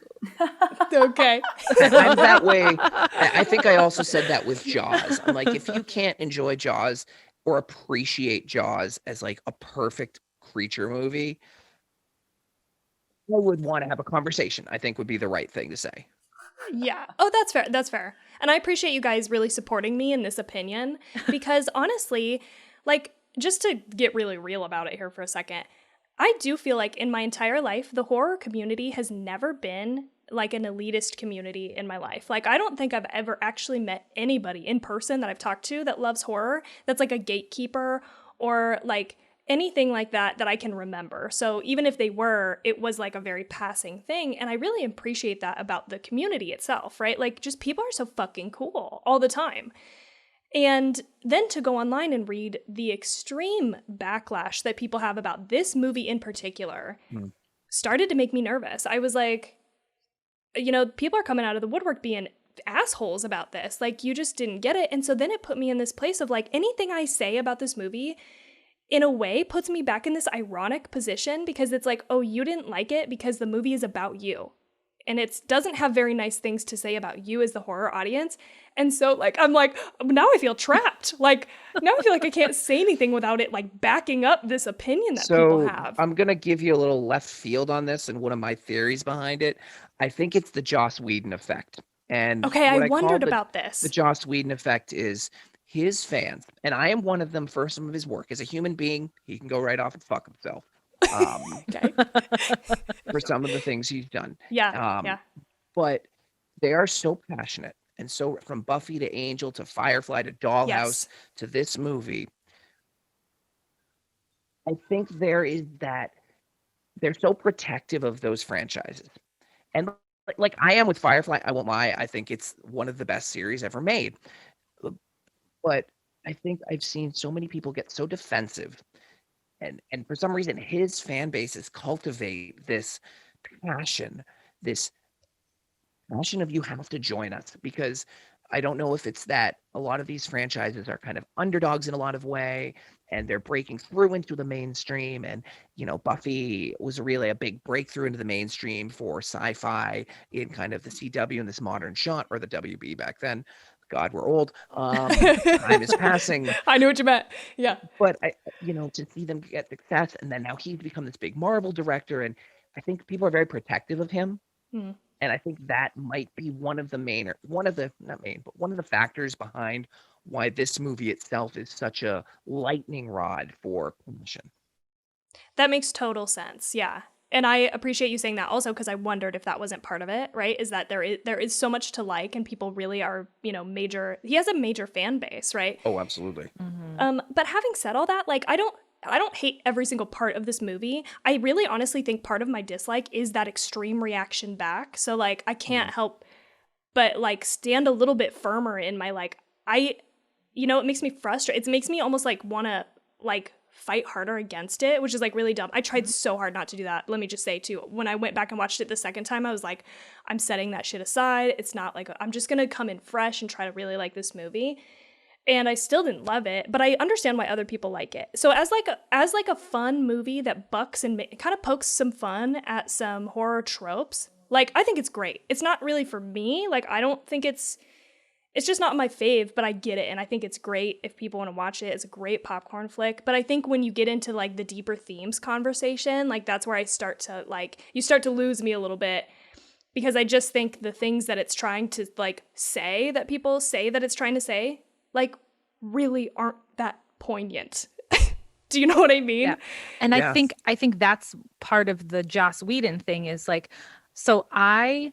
Okay. I'm that way. I think I also said that with Jaws. I'm like, if you can't enjoy Jaws or appreciate Jaws as like a perfect creature movie, I would want to have a conversation, I think would be the right thing to say. Yeah. Oh, that's fair. That's fair. And I appreciate you guys really supporting me in this opinion because honestly, like, just to get really real about it here for a second, I do feel like in my entire life, the horror community has never been like an elitist community in my life. Like, I don't think I've ever actually met anybody in person that I've talked to that loves horror that's like a gatekeeper or like anything like that I can remember. So even if they were, it was like a very passing thing. And I really appreciate that about the community itself, right? Like, just people are so fucking cool all the time. And then to go online and read the extreme backlash that people have about this movie in particular started to make me nervous. I was like, you know, people are coming out of the woodwork being assholes about this. Like, you just didn't get it. And so then it put me in this place of like, anything I say about this movie in a way puts me back in this ironic position because it's like, oh, you didn't like it because the movie is about you. And it doesn't have very nice things to say about you as the horror audience. And so like, I'm like, now I feel trapped. Like, now I feel like I can't say anything without it like backing up this opinion that people have. I'm going to give you a little left field on this and one of my theories behind it. I think it's the Joss Whedon effect. And okay, what I call wondered about this. The Joss Whedon effect is his fans, and I am one of them for some of his work. As a human being, he can go right off and fuck himself. Okay. For some of the things he's done. Yeah. But they are so passionate. And so from Buffy to Angel to Firefly to Dollhouse to this movie, I think there is that they're so protective of those franchises. And like I am with Firefly, I won't lie, I think it's one of the best series ever made. But I think I've seen so many people get so defensive. And for some reason, his fan bases cultivate this passion of you have to join us, because I don't know if it's that a lot of these franchises are kind of underdogs in a lot of way, and they're breaking through into the mainstream. And, you know, Buffy was really a big breakthrough into the mainstream for sci-fi in kind of the CW and this modern shot, or the WB back then. God, we're old. Time is passing. I knew what you meant. Yeah. But to see them get success, and then now he's become this big Marvel director, and I think people are very protective of him. And I think that might be one of the factors behind why this movie itself is such a lightning rod for promotion. That makes total sense. Yeah. And I appreciate you saying that also, because I wondered if that wasn't part of it, right? Is that there is so much to like, and people really are, he has a major fan base, right? Oh, absolutely. But having said all that, like, I don't hate every single part of this movie. I really honestly think part of my dislike is that extreme reaction back. So like, I can't help but like stand a little bit firmer in my like, it makes me frustrated. It makes me almost like want to like fight harder against it, which is like really dumb. I tried so hard not to do that. Let me just say too, when I went back and watched it the second time, I was like, I'm setting that shit aside. It's not like, I'm just going to come in fresh and try to really like this movie. And I still didn't love it, but I understand why other people like it. So as a fun movie that bucks and kind of pokes some fun at some horror tropes, like, I think it's great. It's not really for me. Like, I don't think it's just not my fave, but I get it. And I think it's great if people want to watch it. It's a great popcorn flick. But I think when you get into like the deeper themes conversation, like that's where I start to like, you start to lose me a little bit, because I just think the things that it's trying to like say, that people say that it's trying to say, like really aren't that poignant. Do you know what I mean? Yeah. And I think that's part of the Joss Whedon thing is like, so I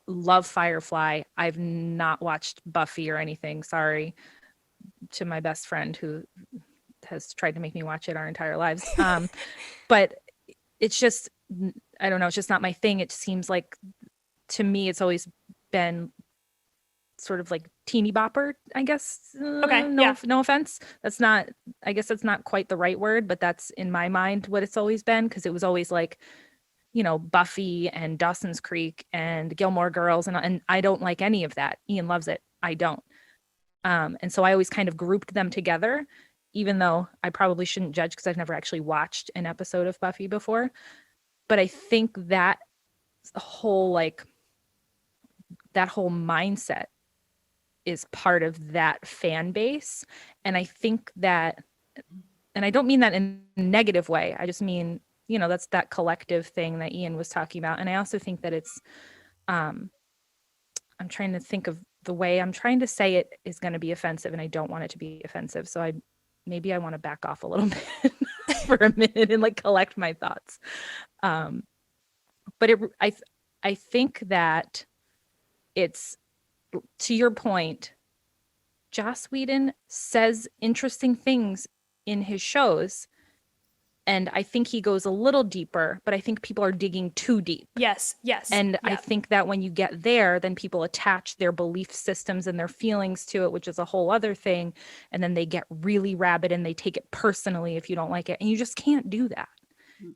love Firefly. I've not watched Buffy or anything. Sorry to my best friend who has tried to make me watch it our entire lives. But it's just, I don't know, it's just not my thing. It seems like, to me, it's always been sort of like teeny bopper, I guess. Okay. No offense. I guess that's not quite the right word, but that's in my mind what it's always been, because it was always like, Buffy and Dawson's Creek and Gilmore Girls, and I don't like any of that. Ian loves it. I don't. And so I always kind of grouped them together, even though I probably shouldn't judge because I've never actually watched an episode of Buffy before. But I think that whole like that whole mindset is part of that fan base. And I think that, and I don't mean that in a negative way. I just mean, that's that collective thing that Ian was talking about. And I also think that it's, I'm trying to think of the way I'm trying to say it is going to be offensive, and I don't want it to be offensive. So maybe I want to back off a little bit for a minute and like collect my thoughts. But I think that it's, to your point, Joss Whedon says interesting things in his shows, and I think he goes a little deeper, but I think people are digging too deep. Yes. And I think that when you get there, then people attach their belief systems and their feelings to it, which is a whole other thing. And then they get really rabid and they take it personally if you don't like it. And you just can't do that.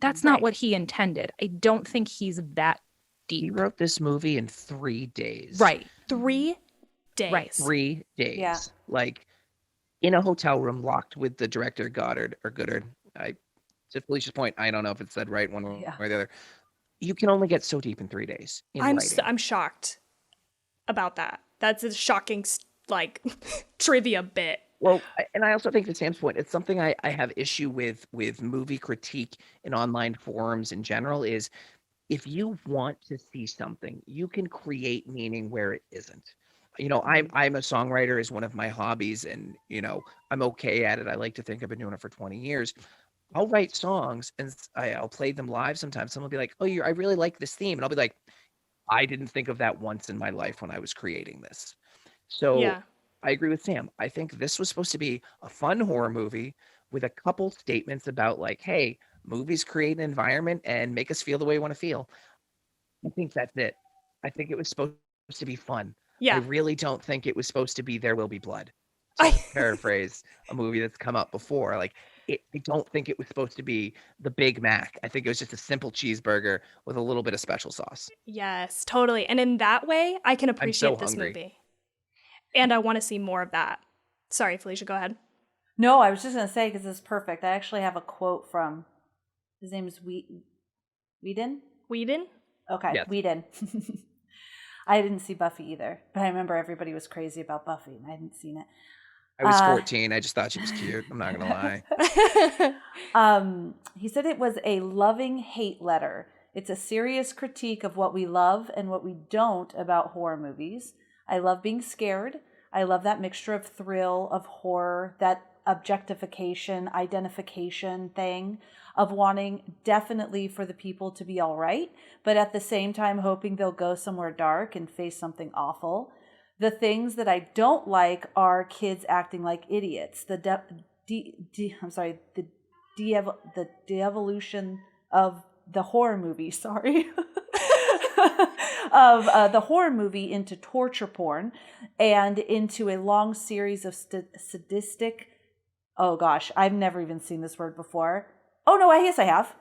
That's not what he intended. I don't think he's that deep. He wrote this movie in 3 days. Right. 3 days. Right. 3 days. Yeah. Like in a hotel room locked with the director Goddard. To Felicia's point, I don't know if it's said right one way or the other. You can only get so deep in 3 days. I'm shocked about that. That's a shocking trivia bit. Well, and I also think to Sam's point, it's something I have issue with movie critique in online forums in general is if you want to see something, you can create meaning where it isn't. I'm a songwriter is one of my hobbies, and I'm okay at it. I like to think I've been doing it for 20 years. I'll write songs and I'll play them live sometimes. Someone will be like, "Oh, I really like this theme," and I'll be like, "I didn't think of that once in my life when I was creating this." So Yeah. I agree with Sam. I think this was supposed to be a fun horror movie with a couple statements about like, hey, movies create an environment and make us feel the way we want to feel. I think that's it. I think it was supposed to be fun. Yeah. I really don't think it was supposed to be There Will Be Blood. To paraphrase a movie that's come up before. I don't think it was supposed to be the Big Mac. I think it was just a simple cheeseburger with a little bit of special sauce. Yes, totally. And in that way, I can appreciate this hungry. movie. And I want to see more of that. Sorry, Felicia, go ahead. No, I was just going to say, because this is perfect. I actually have a quote from, his name is Whedon? Whedon? Okay, Yes. Whedon. I didn't see Buffy either, but I remember everybody was crazy about Buffy, and I hadn't seen it. I was 14. I just thought she was cute. I'm not going to lie. He said it was a loving hate letter. It's a serious critique of what we love and what we don't about horror movies. I love being scared. I love that mixture of thrill, of horror, that objectification, identification thing of wanting definitely for the people to be all right, but at the same time hoping they'll go somewhere dark and face something awful. The things that I don't like are kids acting like idiots. The de-evolution of the horror movie. Sorry. Of the horror movie into torture porn and into a long series of sadistic. Oh gosh, I've never even seen this word before. Oh no, I guess I have.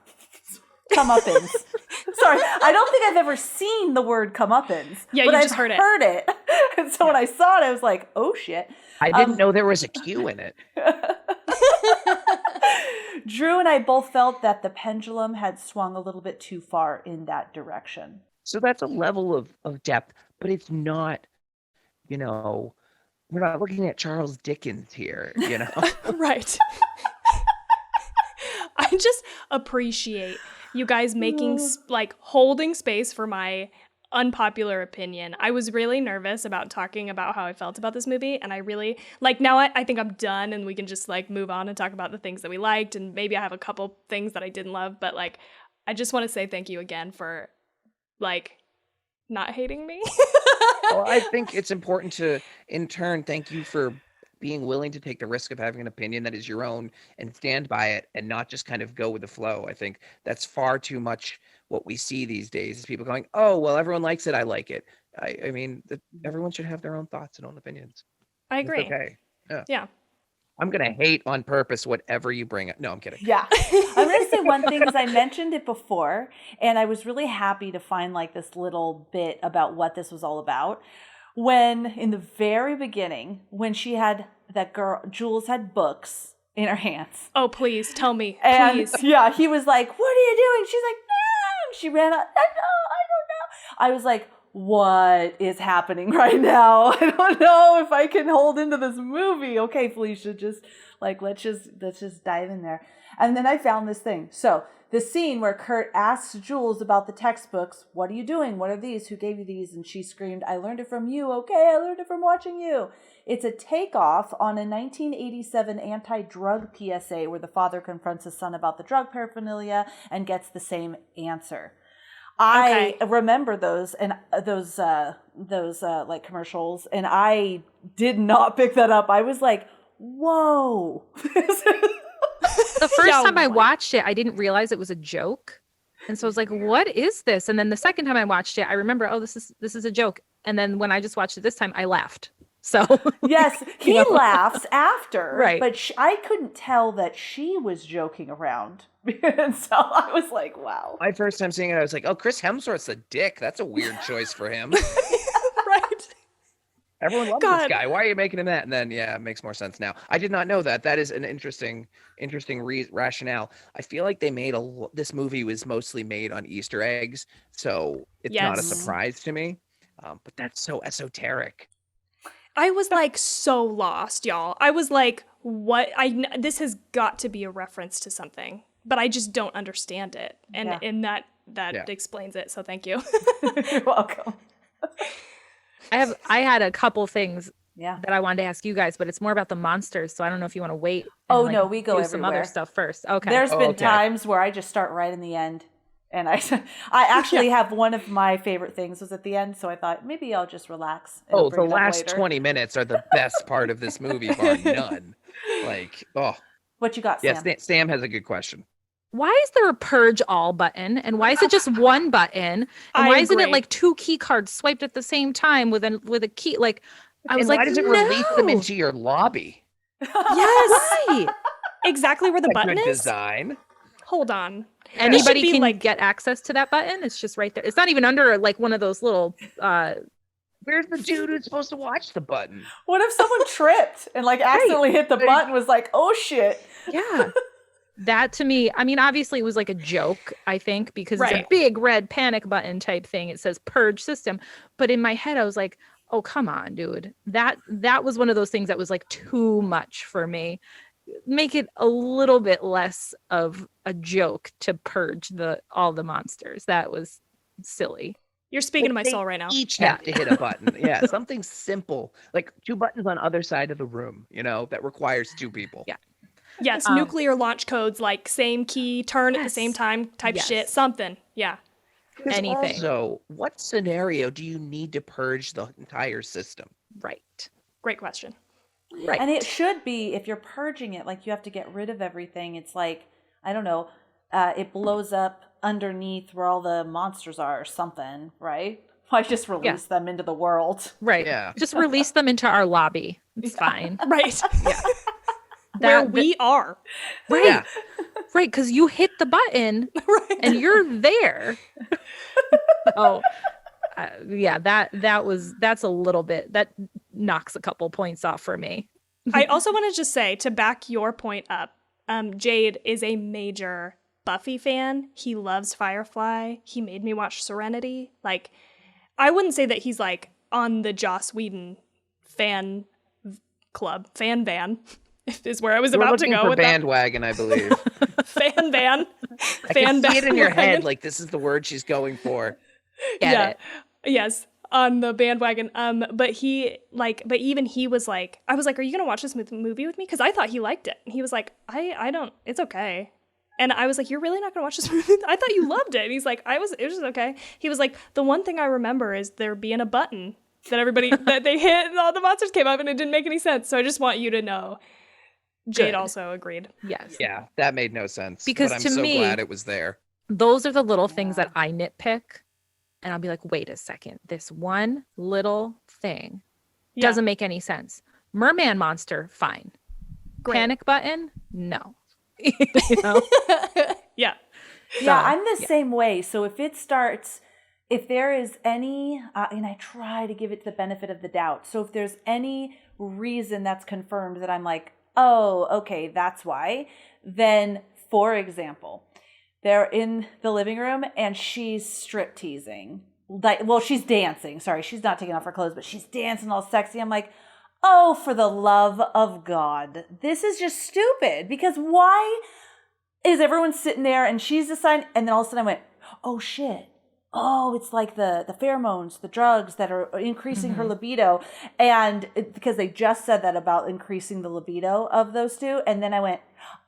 Comeuppance. Sorry, I don't think I've ever seen the word comeuppance. Yeah, but you I've just heard it. Heard it. And so when I saw it, I was like, oh shit. I didn't know there was a Q in it. Drew and I both felt that the pendulum had swung a little bit too far in that direction. So that's a level of depth, but it's not, we're not looking at Charles Dickens here, Right. I just appreciate you guys making, holding space for my unpopular opinion. I was really nervous about talking about how I felt about this movie, and I really, now I think I'm done and we can just, move on and talk about the things that we liked, and maybe I have a couple things that I didn't love, but, I just want to say thank you again for, not hating me. Well, I think it's important to, in turn, thank you for being willing to take the risk of having an opinion that is your own and stand by it and not just kind of go with the flow. I think that's far too much what we see these days is people going, oh, well, everyone likes it. I like it. I mean, everyone should have their own thoughts and own opinions. I agree. It's okay. Yeah. I'm going to hate on purpose whatever you bring up. No, I'm kidding. Yeah. I'm going to say one thing because I mentioned it before, and I was really happy to find this little bit about what this was all about. When in the very beginning, when she had that girl, Jules had books in her hands. Oh, please tell me. And please. yeah, he was like, what are you doing? She's like, no. She ran out. I don't know. I was like, what is happening right now? I don't know if I can hold into this movie. Okay, Felicia, just like, let's just dive in there. And then I found this thing. So the scene where Kurt asks Jules about the textbooks, what are you doing? What are these? Who gave you these? And she screamed, I learned it from you. Okay, I learned it from watching you. It's a takeoff on a 1987 anti-drug PSA where the father confronts his son about the drug paraphernalia and gets the same answer. I remember those and those like commercials, and I did not pick that up. I was like, whoa. The first time I watched it, I didn't realize it was a joke. And so I was like, what is this? And then the second time I watched it, I remember, oh, this is a joke. And then when I just watched it this time, I laughed. So yes, he laughs after, right? But I couldn't tell that she was joking around, and so I was like, "Wow!" My first time seeing it, I was like, "Oh, Chris Hemsworth's a dick. That's a weird choice for him." Right? Everyone loves this guy. Why are you making him that? And then, yeah, it makes more sense now. I did not know that. That is an interesting rationale. I feel like they made this movie was mostly made on Easter eggs, so it's not a surprise to me. But that's so esoteric. I was like so lost, y'all. I was like, what? This has got to be a reference to something, but I just don't understand it. And that explains it. So thank you. You're welcome. I had a couple things that I wanted to ask you guys, but it's more about the monsters. So I don't know if you want to wait. And, no, we go do everywhere. some other stuff first. Okay. There's been times where I just start right in the end. And I actually have one of my favorite things was at the end, so I thought maybe I'll just relax. Oh, the last 20 minutes are the best part of this movie, bar none. Like, oh. What you got, Sam? Yes, Sam has a good question. Why is there a purge all button? And why is it just one button? And why isn't it like 2 key cards swiped at the same time with a key? Like, I was like, why does it release them into your lobby? Yes. Right. Exactly where the button is. Design. Hold on. Anybody can get access to that button. It's just right there. It's not even under like one of those little where's the dude who's supposed to watch the button? What if someone tripped and like accidentally hit the button, was like, oh shit. Yeah. That to me, I mean, obviously it was like a joke, I think, because it's a big red panic button type thing. It says purge system. But in my head, I was like, oh, come on, dude. That was one of those things that was like too much for me. Make it a little bit less of a joke to purge all the monsters. That was silly. You're speaking to my soul right now. Each have to hit a button. Yeah, something simple, like 2 buttons on other side of the room, that requires 2 people. Yeah. Yes, nuclear launch codes, like same key, turn at the same time type shit, something. Yeah. Anything. Also, what scenario do you need to purge the entire system? Right. Great question. Right. And it should be, if you're purging it, like you have to get rid of everything. It's like, I don't know, it blows up underneath where all the monsters are or something, right? Why just release them into the world? Right. Yeah. Just release them into our lobby. It's fine. Right. Yeah. Where we are. Right. Yeah. Right. Because you hit the button and you're there. That's a little bit, that knocks a couple points off for me. I also want to just say, to back your point up, Jade is a major Buffy fan. He loves Firefly. He made me watch Serenity. Like, I wouldn't say that he's like on the Joss Whedon fan van, is where I was about to go for with bandwagon, I believe. Fan van. I can see it in your head, like this is the word she's going for. Get it. Yes, on the bandwagon. But even he was like, I was like, are you gonna watch this movie with me? Because I thought he liked it. And he was like, I don't. It's okay. And I was like, you're really not gonna watch this movie? I thought you loved it. And he's like, it was just okay. He was like, the one thing I remember is there being a button that everybody that they hit and all the monsters came up and it didn't make any sense. So I just want you to know. Jade also agreed. Yes. Yeah, that made no sense. Because but to I'm so me, glad it was there. Those are the little things that I nitpick. And I'll be like, wait a second. This one little thing doesn't make any sense. Merman monster, fine. Great. Panic button, no. Yeah. Yeah, I'm the same way. So if there is any, and I try to give it the benefit of the doubt. So if there's any reason that's confirmed that I'm like, oh, okay, that's why. Then, for example, they're in the living room and she's strip teasing. like, well, she's dancing. Sorry, she's not taking off her clothes, but she's dancing all sexy. I'm like, oh, for the love of God, this is just stupid. Because why is everyone sitting there and she's deciding, and then all of a sudden I went, oh shit. Oh, it's like the pheromones, the drugs that are increasing her libido. And because they just said that about increasing the libido of those two. And then I went,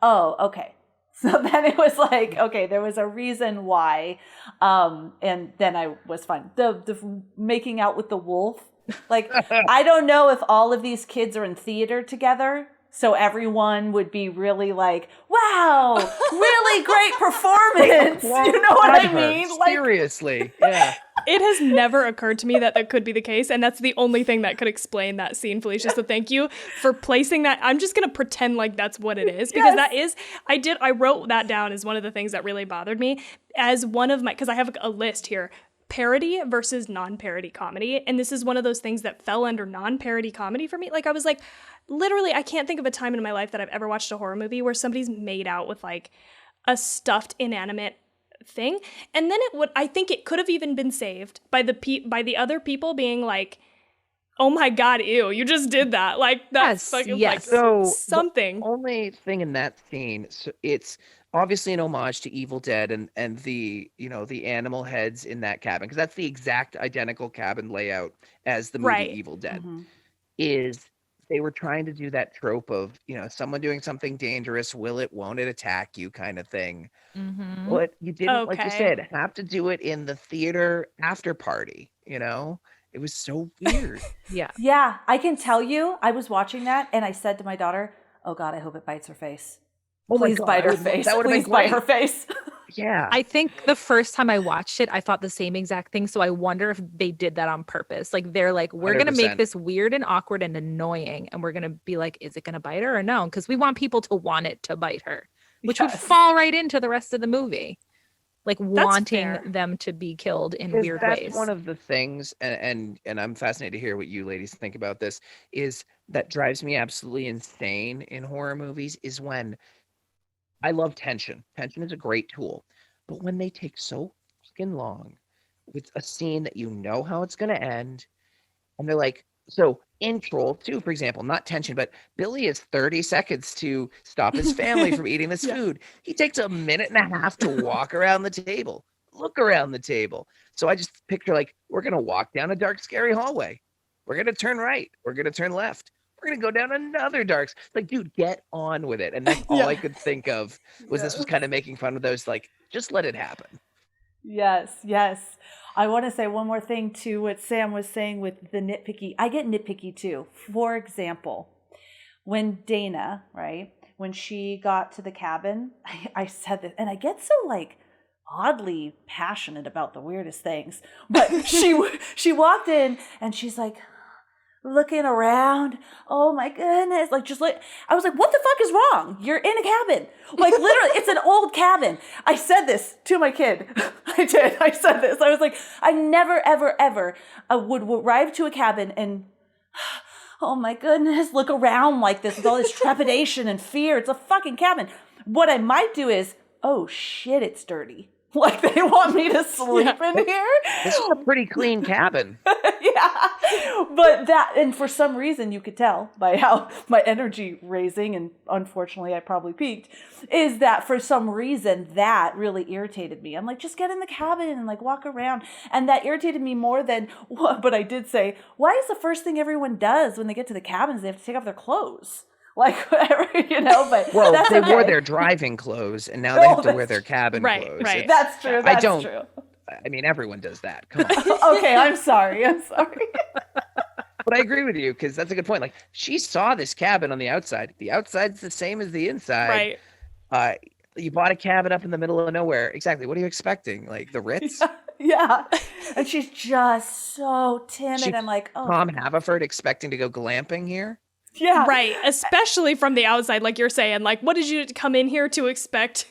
oh, okay. So then it was like, okay, there was a reason why. And then I was fine. The making out with the wolf. Like, I don't know if all of these kids are in theater together. So everyone would be really like, wow, really great performance. You know what I mean? Seriously. Yeah. It has never occurred to me that that could be the case. And that's the only thing that could explain that scene, Felicia. So thank you for placing that. I'm just going to pretend like that's what it is. Because that is, I wrote that down as one of the things that really bothered me. As one of my, because I have a list here. Parody versus non-parody comedy. And this is one of those things that fell under non-parody comedy for me. Like, I was like, literally, I can't think of a time in my life that I've ever watched a horror movie where somebody's made out with like a stuffed inanimate thing. And then I think it could have even been saved by the other people being like, oh my God, ew, you just did that. Like, that's fucking like so something. The only thing in that scene, so it's obviously an homage to Evil Dead and the, you know, the animal heads in that cabin, because that's the exact identical cabin layout as the movie Evil Dead. Is they were trying to do that trope of, you know, someone doing something dangerous, won't it attack you kind of thing. But you didn't, like you said, have to do it in the theater after party, you know? It was so weird. Yeah, I can tell you, I was watching that and I said to my daughter, oh God, I hope it bites her face. Please bite her face. Please bite her face. Yeah. I think the first time I watched it, I thought the same exact thing. So I wonder if they did that on purpose. Like, they're like, we're going to make this weird and awkward and annoying. And we're going to be like, is it going to bite her or no? Because we want people to want it to bite her, which would fall right into the rest of the movie. Like, wanting them to be killed in weird ways. That's one of the things, and I'm fascinated to hear what you ladies think about this, is that drives me absolutely insane in horror movies is when I love tension. Tension is a great tool. But when they take so fucking long with a scene that you know how it's going to end, and they're like, so in Troll 2, for example, not tension, but Billy has 30 seconds to stop his family from eating this food. He takes a minute and a half to walk around the table, look around the table. So I just picture, like, we're going to walk down a dark, scary hallway. We're going to turn right. We're going to turn left. We're going to go down another dark. Like, dude, get on with it. And that's all I could think of was this was kind of making fun of those, like, just let it happen. Yes. I want to say one more thing to what Sam was saying with the nitpicky. I get nitpicky too. For example, when Dana, right, when she got to the cabin, I said this, and I get so like oddly passionate about the weirdest things. But she walked in and she's like, looking around. Oh my goodness. Like, just like, I was like, what the fuck is wrong? You're in a cabin. Like, literally, it's an old cabin. I said this to my kid. I did. I said this. I was like, I never, ever, ever would arrive to a cabin and, oh my goodness, look around like this with all this trepidation and fear. It's a fucking cabin. What I might do is, oh shit, it's dirty. Like, they want me to sleep in here? This is a pretty clean cabin. But that, and for some reason, you could tell by how my energy raising, and unfortunately I probably peaked, is that for some reason that really irritated me. I'm like, just get in the cabin and like walk around. And that irritated me more than, but I did say, why is the first thing everyone does when they get to the cabins, they have to take off their clothes? Like, whatever, you know, but well, that's they okay. wore their driving clothes and now they have to wear their cabin clothes. Right. That's true. That's true. I mean, everyone does that. Come on. Okay, I'm sorry. But I agree with you because that's a good point. Like, she saw this cabin on the outside. The outside's the same as the inside. Right. You bought a cabin up in the middle of nowhere. Exactly. What are you expecting? Like the Ritz? Yeah. And she's just so timid. I'm like, oh. Tom Haverford expecting to go glamping here? Yeah. Right. Especially from the outside, like you're saying. Like, what did you come in here to expect?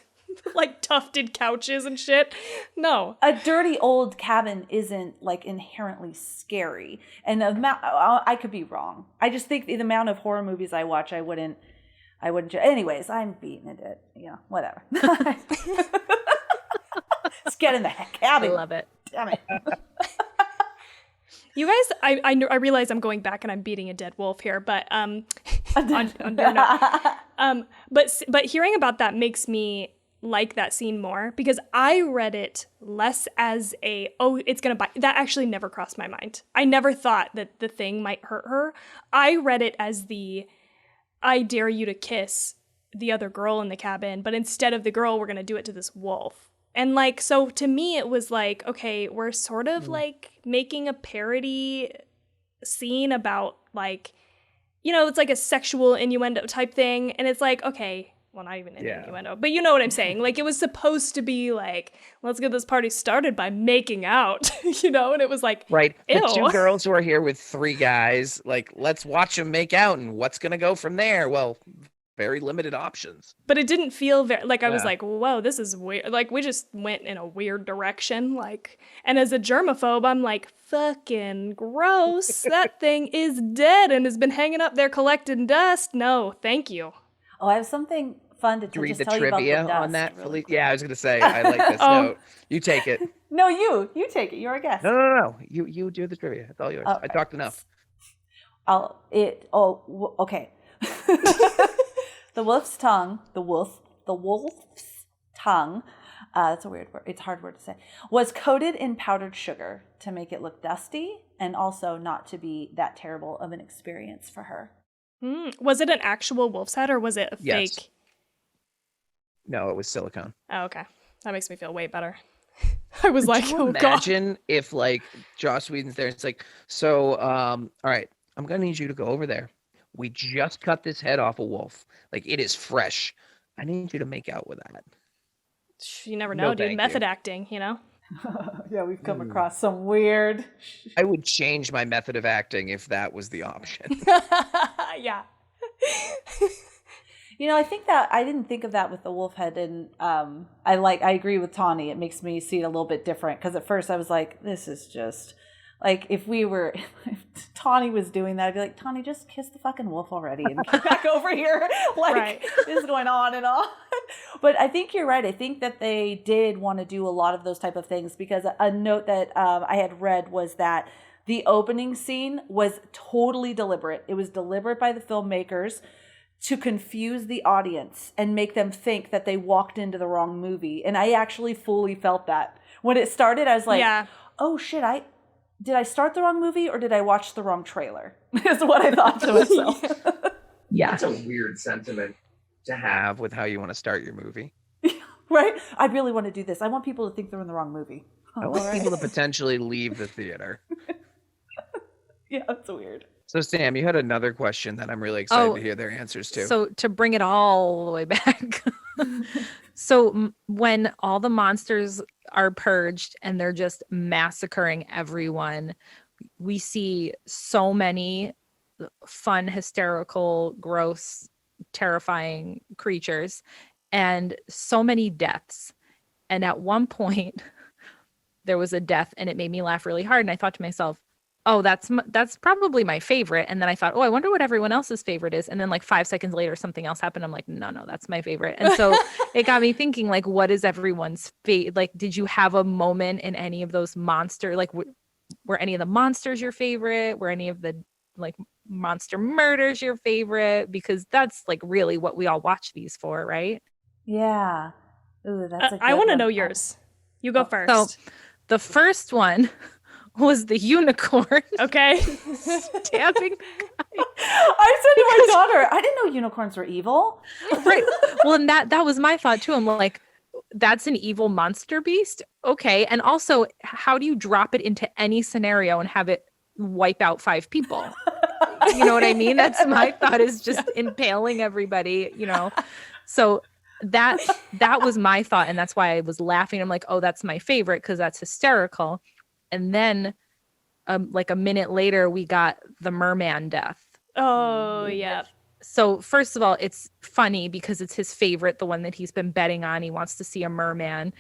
Like tufted couches and shit? No. A dirty old cabin isn't like inherently scary. And the amount, I could be wrong. I just think the amount of horror movies I watch, I wouldn't. Anyways, I'm beating it. You know, whatever. Let's get in the cabin. I love it. Damn it. You guys, I realize I'm going back and I'm beating a dead wolf here, but on your note. But hearing about that makes me like that scene more, because I read it less as it's gonna bite. That actually never crossed my mind. I never thought that the thing might hurt her. I read it as I dare you to kiss the other girl in the cabin, but instead of the girl, we're gonna do it to this wolf. And like, so to me, it was like, okay, we're sort of like making a parody scene about like, it's like a sexual innuendo type thing. And it's like, okay, well, not even an innuendo, but you know what I'm saying? Like, it was supposed to be like, let's get this party started by making out, and it was like, right. Ew. The two girls who are here with three guys, like, let's watch them make out, and what's going to go from there? Well, very limited options. But it didn't feel very, like, I was like, whoa, this is weird. Like, we just went in a weird direction. Like, and as a germaphobe, I'm like, fucking gross. That thing is dead and has been hanging up there collecting dust. No, thank you. Oh, I have something fun to read just the tell you about the trivia dust. on that, Really Felicia? quick. Yeah, I was going to say, I like this note. You take it. No, you take it. You're a guest. No. You do the trivia. It's all yours. Okay. I talked enough. Okay. The wolf's tongue, that's a weird word, it's a hard word to say, was coated in powdered sugar to make it look dusty and also not to be that terrible of an experience for her. Was it an actual wolf's head or was it a fake? No, it was silicone. Oh, okay. That makes me feel way better. I was like, oh god. Imagine if like Joss Whedon's there. It's like, so, all right, I'm going to need you to go over there. We just cut this head off a wolf. Like, it is fresh. I need you to make out with that. You never know, dude. Method acting, Yeah, we've come across some weird... I would change my method of acting if that was the option. Yeah. I think that I didn't think of that with the wolf head, and I agree with Tawny. It makes me see it a little bit different, because at first I was like, this is just... Like, if Tawny was doing that, I'd be like, Tawny, just kiss the fucking wolf already and get back over here. Like, right. This is going on and on. But I think you're right. I think that they did want to do a lot of those type of things, because a note that I had read was that the opening scene was totally deliberate. It was deliberate by the filmmakers to confuse the audience and make them think that they walked into the wrong movie. And I actually fully felt that. When it started, I was like, oh, shit, did I start the wrong movie or did I watch the wrong trailer? Is what I thought to myself. Yeah. That's a weird sentiment to have with how you want to start your movie. Right? I really want to do this. I want people to think they're in the wrong movie. I want people to potentially leave the theater. Yeah, that's weird. So, Sam, you had another question that I'm really excited to hear their answers to. So, to bring it all the way back. So, when all the monsters are purged and they're just massacring everyone, we see so many fun, hysterical, gross, terrifying creatures and so many deaths. And at one point, there was a death and it made me laugh really hard. And I thought to myself, oh, that's probably my favorite. And then I thought, oh, I wonder what everyone else's favorite is. And then like 5 seconds later, something else happened. I'm like, no, that's my favorite. And so it got me thinking, like, what is everyone's favorite? Like, did you have a moment in any of those like, were any of the monsters your favorite? Were any of the like monster murders your favorite? Because that's like really what we all watch these for, right? Yeah. Ooh, that's a good I want to one. know yours. You go first. So the first one was the unicorn. Okay. Stabbing. I said to my daughter, I didn't know unicorns were evil. Right. Well, and that was my thought too. I'm like, that's an evil monster beast. Okay. And also, how do you drop it into any scenario and have it wipe out 5 people? You know what I mean? That's my thought, is just impaling everybody, So that was my thought. And that's why I was laughing. I'm like, oh, that's my favorite because that's hysterical. And then like a minute later, we got the merman death. Oh, yeah. So first of all, it's funny because it's his favorite, the one that he's been betting on. He wants to see a merman.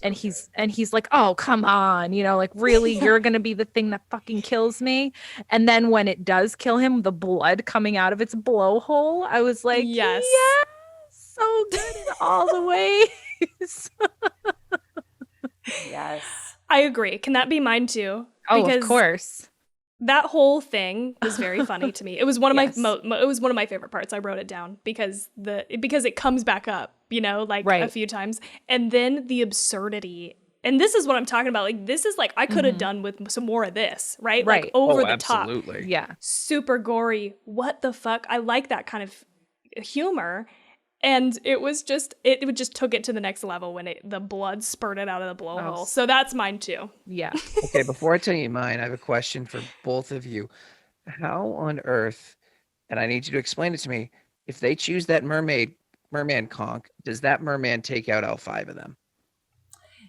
And he's like, oh, come on. Like, really, you're going to be the thing that fucking kills me. And then when it does kill him, the blood coming out of its blowhole, I was like, yes, so good in all the ways. Yes. I agree. Can that be mine too? Oh, Because of course. that whole thing was very funny to me. It was one of Yes. it was one of my favorite parts. I wrote it down because it comes back up, like a few times, and then the absurdity. And this is what I'm talking about. Like, this is like I could have done with some more of this, right? Right. Like over the absolutely. top, Yeah. super gory. What the fuck? I like that kind of humor. And it would just took it to the next level when the blood spurted out of the blowhole. Oh. So that's mine too. Yeah. Okay, before I tell you mine, I have a question for both of you. How on earth, and I need you to explain it to me, if they choose that merman conch, does that merman take out all 5 of them?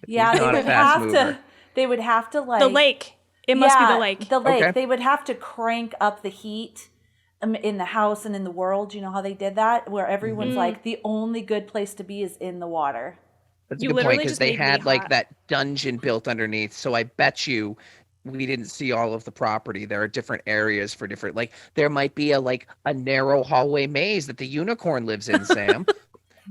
If Yeah, he's they not a would fast have mover. to. They would have to like The lake. It must be the lake. The lake. Okay. They would have to crank up the heat in the house and in the world. You know how they did that, where everyone's like, the only good place to be is in the water. That's a You good point, literally because just they made me had like hot. that dungeon built underneath. So I bet you we didn't see all of the property. There are different areas for different, like there might be a narrow hallway maze that the unicorn lives in, Sam.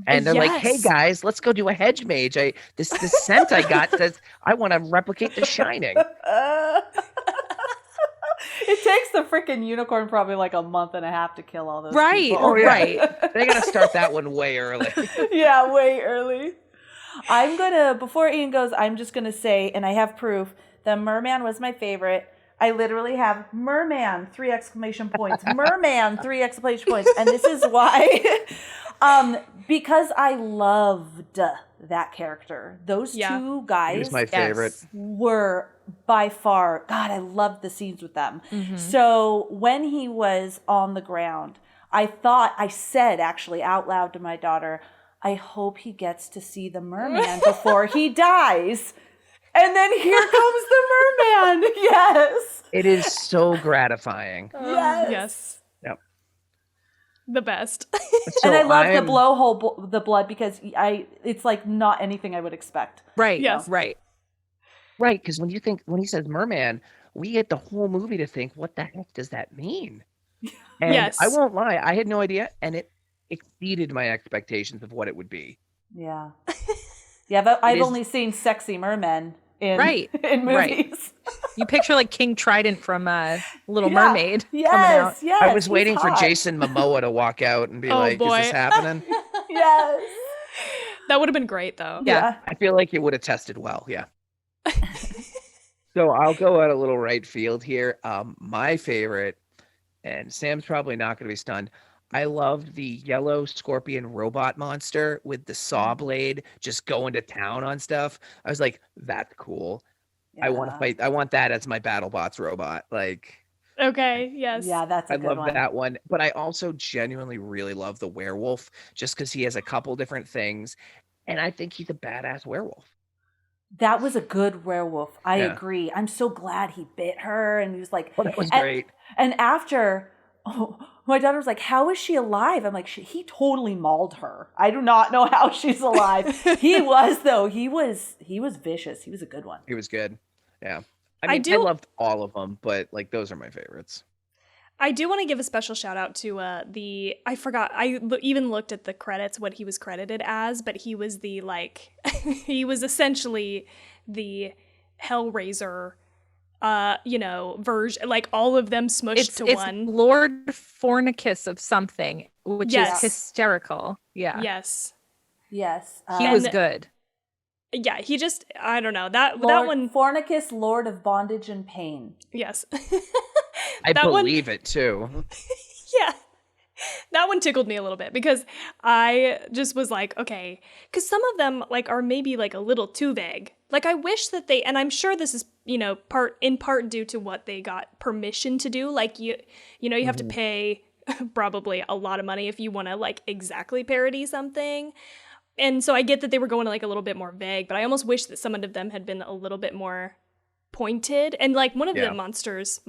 And they're like, hey Yes. guys, let's go do a hedge mage. This scent I got says I want to replicate The Shining. It takes the freaking unicorn probably like a month and a half to kill all those Right. people. Oh, yeah. Right. They gotta start that one way early. Yeah, way early. Before Ian goes, I'm just gonna say, and I have proof, the merman was my favorite. I literally have merman, 3 exclamation points. Merman, 3 exclamation points. And this is why. Because I loved that character. Those two He guys was my favorite. were by far, God, I loved the scenes with them. Mm-hmm. So when he was on the ground, I said actually out loud to my daughter, I hope he gets to see the merman before he dies. And then here comes the merman. Yes. It is so gratifying. Yes. Yes. Yep. The best. And I love the blowhole, the blood, because it's like not anything I would expect. Right. Yes. Right. Right, because when he says merman, we get the whole movie to think, what the heck does that mean? And Yes. I won't lie, I had no idea, and it exceeded my expectations of what it would be. Yeah. Yeah, but I've is- only seen sexy mermen in Right. in Right. movies. You picture like King Trident from Little Yeah. Mermaid coming out. Yes, yes. I was he's waiting for hot. Jason Momoa to walk out and be Oh, like, boy. is this happening? Yes. That would have been great though. Yeah. I feel like it would have tested well, yeah. So I'll go out a little right field here. My favorite, and Sam's probably not going to be stunned, I loved the yellow scorpion robot monster with the saw blade just going to town on stuff. I was like, that's cool. I want to Yeah. fight. I want that as my BattleBots robot. Like, Okay. Yes. Yeah, that's a I good love one. that one. But I also genuinely really love the werewolf just because he has a couple different things. And I think he's a badass werewolf. That was a good werewolf. I Yeah. agree. I'm so glad he bit her, and he was like, Oh, that was and- great. And after, my daughter was like, "How is she alive?" I'm like, "He totally mauled her. I do not know how she's alive." He was though. He was vicious. He was a good one. He was good. Yeah. I I mean, I do- loved all of them, but like those are my favorites. I do want to give a special shout out to I forgot, even looked at the credits, what he was credited as, but he was the he was essentially the Hellraiser, version, like all of them smushed to It's one. Lord Fornicus of something, which Yes. is hysterical. Yeah. Yes. Yes, He was And- good. Yeah, he just, I don't know, that Lord, one, Fornicus, Lord of Bondage and Pain. yes. I That one- believe it too. Yeah. That one tickled me a little bit because I just was like, okay, because some of them are maybe a little too vague. I wish that and I'm sure this is, in part due to what they got permission to do. You have to pay probably a lot of money if you want to exactly parody something. And so I get that they were going a little bit more vague, but I almost wish that some of them had been a little bit more pointed. And one of the Yeah. monsters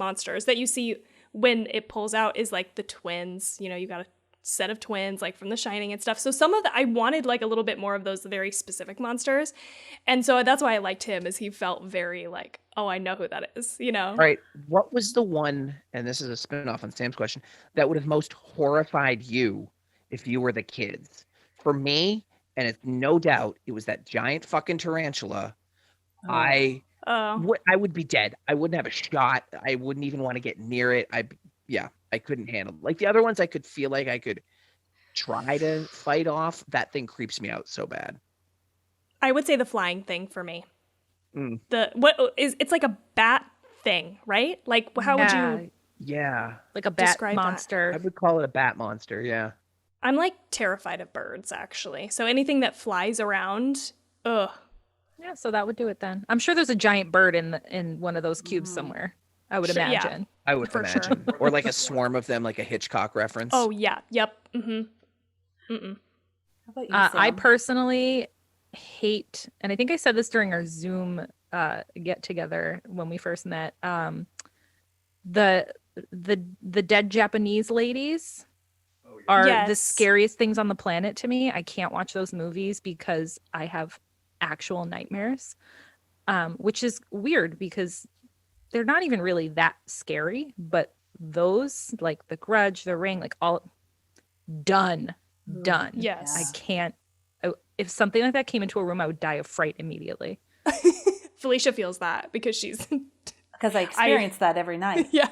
that you see when it pulls out is the twins. You got a set of twins from The Shining and stuff. So some of I wanted a little bit more of those very specific monsters. And so that's why I liked him, is he felt very oh, I know who that is, All right. What was the one, and this is a spin-off on Sam's question, that would have most horrified you if you were the kids? For me, and it's no doubt, it was that giant fucking tarantula. I I would be dead. I wouldn't have a shot. I wouldn't even want to get near it. I couldn't handle it. Like the other ones, I could feel like I could try to fight off. That thing creeps me out so bad. I would say the flying thing for me. Mm. It's like a bat thing, right? Like how would you like a bat describe monster? I would call it a bat monster, yeah. I'm like terrified of birds actually. So anything that flies around, ugh. Yeah, so that would do it then. I'm sure there's a giant bird in one of those cubes somewhere. I would imagine. Yeah. I would For imagine. Or like a swarm of them, like a Hitchcock reference. Oh yeah. Yep. Mm-hmm. How about you, I Sam? personally hate, and I think I said this during our Zoom get together when we first met. The dead Japanese ladies are the scariest things on the planet to me. I can't watch those movies because I have actual nightmares, which is weird because they're not even really that scary. But those, like The Grudge, The Ring, like all done. Yes. I can't. If something like that came into a room, I would die of fright immediately. Felicia feels that because Because I experience that every night. Yeah.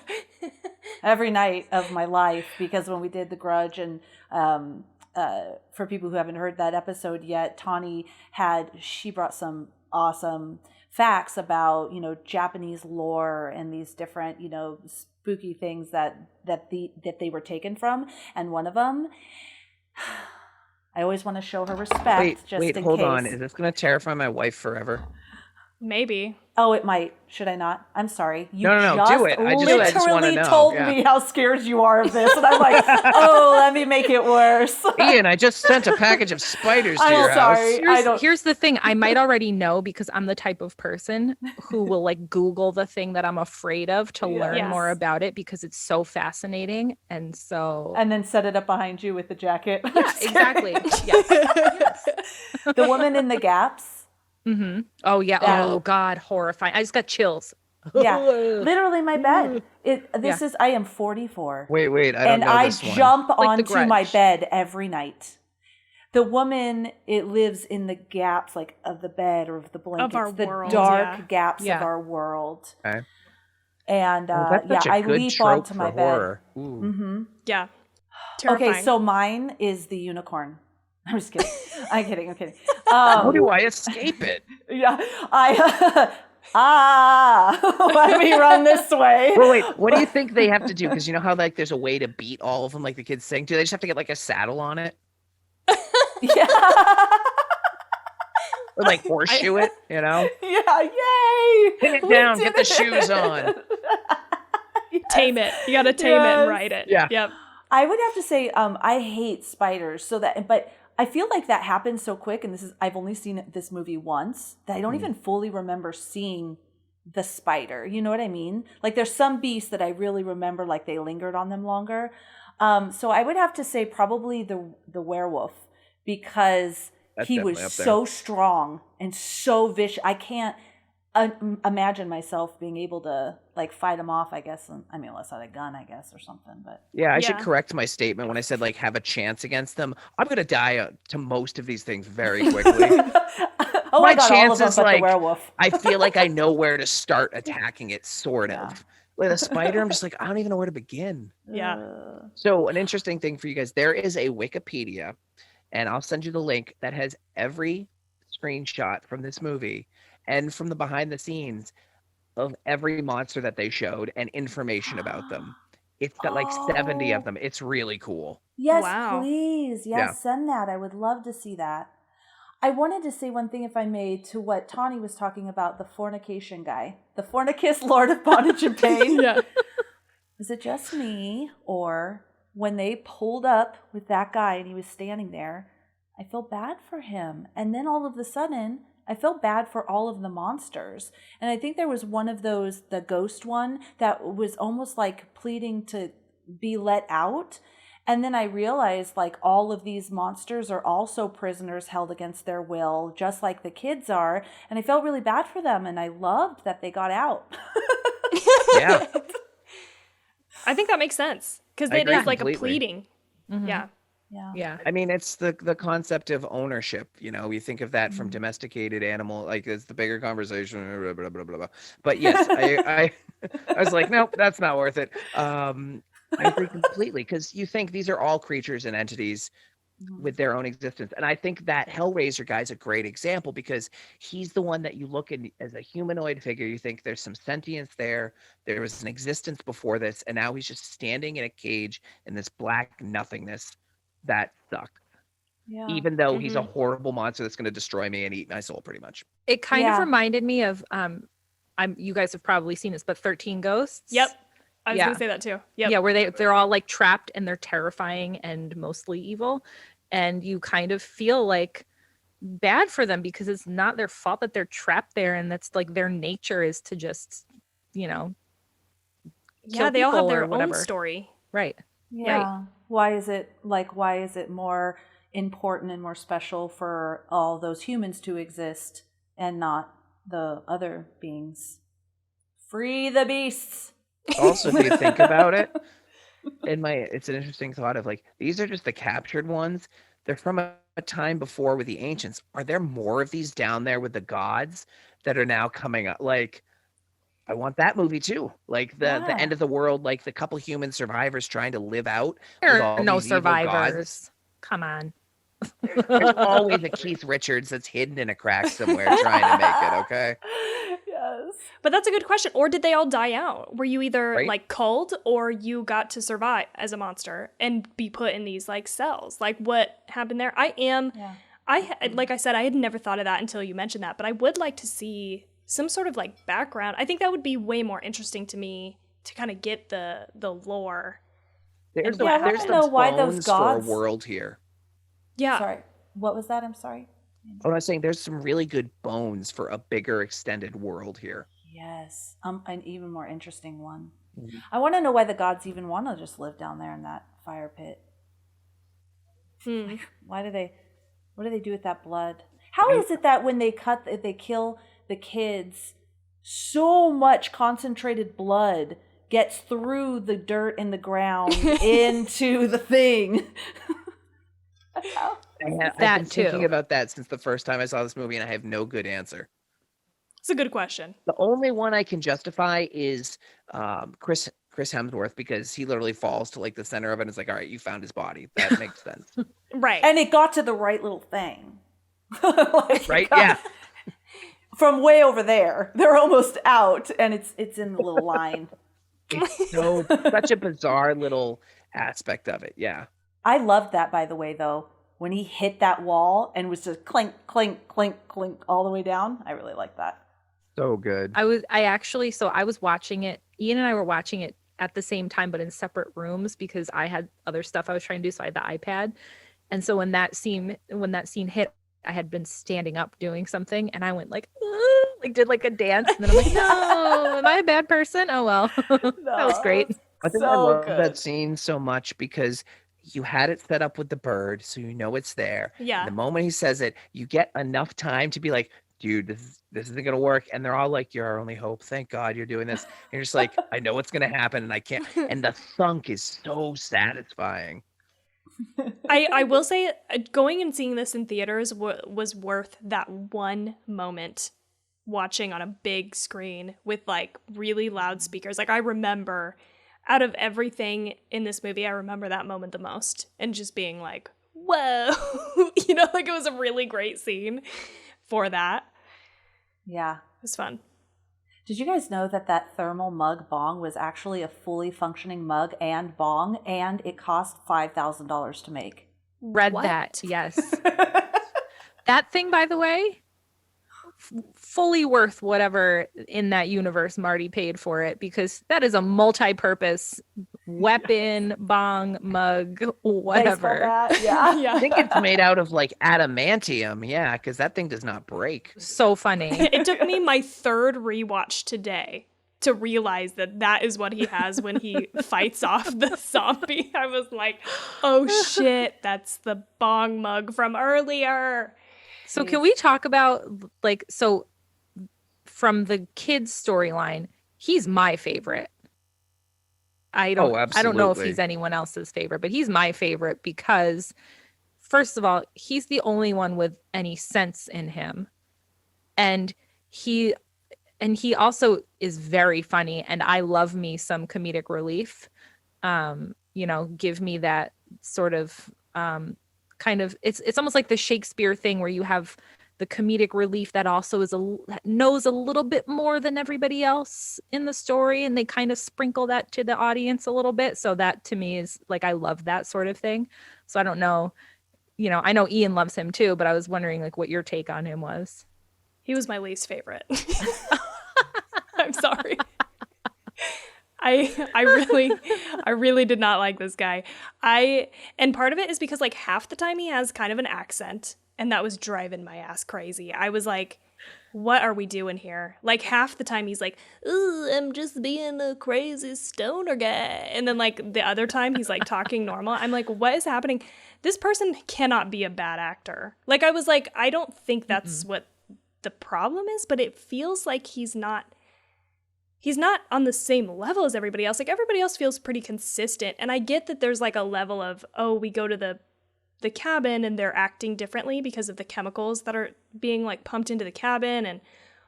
Every night of my life, because when we did The Grudge, and for people who haven't heard that episode yet, Tawny she brought some awesome facts about, Japanese lore and these different, spooky things that they were taken from. And one of them, I always want to show her respect. Wait, hold on. Is this going to terrify my wife forever? Maybe. Oh, it might. Should I not? I'm sorry. You No, just do it. I just want to know. told me how scared you are of this, and I'm like, oh, let me make it worse. Ian, I just sent a package of spiders to your sorry. house. Here's the thing. I might already know because I'm the type of person who will like Google the thing that I'm afraid of to learn more about it because it's so fascinating. And then set it up behind you with the jacket. Yeah, exactly. Yes. The woman in the gaps. Mm-hmm. Oh yeah. Oh God, horrifying. I just got chills. Yeah, literally my bed. I am 44. Wait, I don't know this one. And I jump Like onto my bed every night. The woman, it lives in the gaps, like of the bed or of the blankets, of our the world, dark gaps of our world. Okay. And that's such a I good leap trope onto my for bed. horror. Mm-hmm. Yeah. Terrifying. Okay, so mine is the unicorn. I'm just kidding. I'm kidding. How do I escape it? Yeah, let me run this way. Well, wait, what do you think they have to do? Because you know how like there's a way to beat all of them, like the kids sing. Do they just have to get like a saddle on it? Yeah. Or like horseshoe it, Yeah, yay! Pin it down, get the shoes on. Yes. Tame it. You gotta tame it and ride it. Yeah. Yep. I would have to say, I hate spiders, but I feel like that happens so quick, and I've only seen this movie once, that I don't even fully remember seeing the spider. You know what I mean? Like there's some beasts that I really remember, like they lingered on them longer. So I would have to say probably the werewolf, because he was so strong and so vicious. I can't imagine myself being able to like fight him off, I guess. I mean, unless I had a gun, I guess, or something. But I should correct my statement when I said like have a chance against them. I'm gonna die to most of these things very quickly. my chances, like the werewolf. I feel like I know where to start attacking it, sort of. With a spider, I'm just like, I don't even know where to begin. Yeah. So an interesting thing for you guys, there is a Wikipedia, and I'll send you the link that has every screenshot from this movie and from the behind the scenes of every monster that they showed and information about them. It's got like 70 of them. It's really cool. Yes, wow. Please. Yes, send that. I would love to see that. I wanted to say one thing, if I may, to what Tawny was talking about, the fornication guy. The fornicus lord of bondage and pain. Yeah. Is it just me, or when they pulled up with that guy and he was standing there, I felt bad for him. And then all of a sudden, I felt bad for all of the monsters. And I think there was one of those, the ghost one, that was almost like pleading to be let out. And then I realized like all of these monsters are also prisoners held against their will, just like the kids are. And I felt really bad for them. And I loved that they got out. I think that makes sense. Because it is like a pleading. Mm-hmm. Yeah. Yeah. I mean, it's the concept of ownership. You know, we think of that from domesticated animal, like it's the bigger conversation. Blah, blah, blah, blah, blah. But yes, I was like, nope, that's not worth it. I agree completely because you think these are all creatures and entities with their own existence, and I think that Hellraiser guy's a great example because he's the one that you look at as a humanoid figure. You think there's some sentience there. There was an existence before this, and now he's just standing in a cage in this black nothingness. That sucks. Yeah. Even though he's a horrible monster that's going to destroy me and eat my soul, pretty much. It kind of reminded me of you guys have probably seen this, but 13 Ghosts. Yep. I was gonna say that too. Yep. Yeah, where they're all like trapped and they're terrifying and mostly evil. And you kind of feel like bad for them because it's not their fault that they're trapped there, and that's like their nature is to just, kill they all have their whatever. own story. Right. Yeah. Right. Why is it more important and more special for all those humans to exist and not the other beings? Free the beasts. Also, if you think about it, it's an interesting thought of like, these are just the captured ones. They're from a time before with the ancients. Are there more of these down there with the gods that are now coming up? Like, I want that movie too. Like the end of the world, like the couple human survivors trying to live out. There are no survivors. Come on. There's always a Keith Richards that's hidden in a crack somewhere trying to make it, okay? Yes. But that's a good question. Or did they all die out? Were you either like culled or you got to survive as a monster and be put in these like cells? Like what happened there? Like I said, I had never thought of that until you mentioned that, but I would like to see some sort of like background. I think that would be way more interesting to me to kind of get the lore. There's I want to know why those bones gods for a world here. Yeah. Sorry. What was that? I'm sorry. Oh, I was saying there's some really good bones for a bigger extended world here. Yes. An even more interesting one. Mhm. I want to know why the gods even want to just live down there in that fire pit. What do they do with that blood? How is it that when they kill the kids, so much concentrated blood gets through the dirt in the ground into the thing? I've been thinking about that since the first time I saw this movie, and I have no good answer. It's a good question. The only one I can justify is Chris Hemsworth, because he literally falls to like the center of it and it's like, all right, you found his body. That makes sense. Right. And it got to the right little thing. Right? Yeah. From way over there. They're almost out and it's in the little line. It's such a bizarre little aspect of it. Yeah. I loved that, by the way, though. When he hit that wall and was just clink, clink, clink, clink all the way down. I really like that. So good. I was watching it. Ian and I were watching it at the same time, but in separate rooms because I had other stuff I was trying to do. So I had the iPad. And so when that scene hit, I had been standing up doing something and I went like did like a dance. And then I'm like, no, am I a bad person? Oh, well, that was great. I think I love that scene so much because you had it set up with the bird, so you know it's there. Yeah. And the moment he says it, you get enough time to be like, dude, this isn't gonna work. And they're all like, you're our only hope. Thank God you're doing this. And you're just like, I know what's gonna happen, and I can't. And the thunk is so satisfying. I will say, going and seeing this in theaters was worth that one moment. Watching on a big screen with like really loud speakers. Like I remember, out of everything in this movie, I remember that moment the most, and just being like, whoa, like it was a really great scene for that. Yeah. It was fun. Did you guys know that thermal mug bong was actually a fully functioning mug and bong, and it cost $5,000 to make? Read that, yes. That thing, by the way, fully worth whatever in that universe Marty paid for it, because that is a multi-purpose weapon, bong, mug, whatever. Yeah. Yeah. I think it's made out of like adamantium, yeah, because that thing does not break. So funny. It took me my third rewatch today to realize that is what he has when he fights off the zombie. I was like, oh shit, that's the bong mug from earlier. So can we talk about from the kids storyline, he's my favorite. I don't know if absolutely. he's anyone else's favorite, but he's my favorite because first of all, he's the only one with any sense in him. And he also is very funny, and I love me some comedic relief. Give me that sort of kind of it's almost like the Shakespeare thing where you have the comedic relief that also knows a little bit more than everybody else in the story, and they kind of sprinkle that to the audience a little bit. So that to me is like, I love that sort of thing. So I don't know, I know Ian loves him too, but I was wondering like what your take on him was. He was my least favorite. I'm sorry. I really did not like this guy. And part of it is because like half the time he has kind of an accent, and that was driving my ass crazy. I was like, what are we doing here? Like half the time he's like, ooh, I'm just being a crazy stoner guy. And then like the other time he's like talking normal. I'm like, what is happening? This person cannot be a bad actor. Like I was like, I don't think that's what the problem is, but it feels like he's not on the same level as everybody else. Like everybody else feels pretty consistent. And I get that there's like a level of, we go to the cabin and they're acting differently because of the chemicals that are being like pumped into the cabin and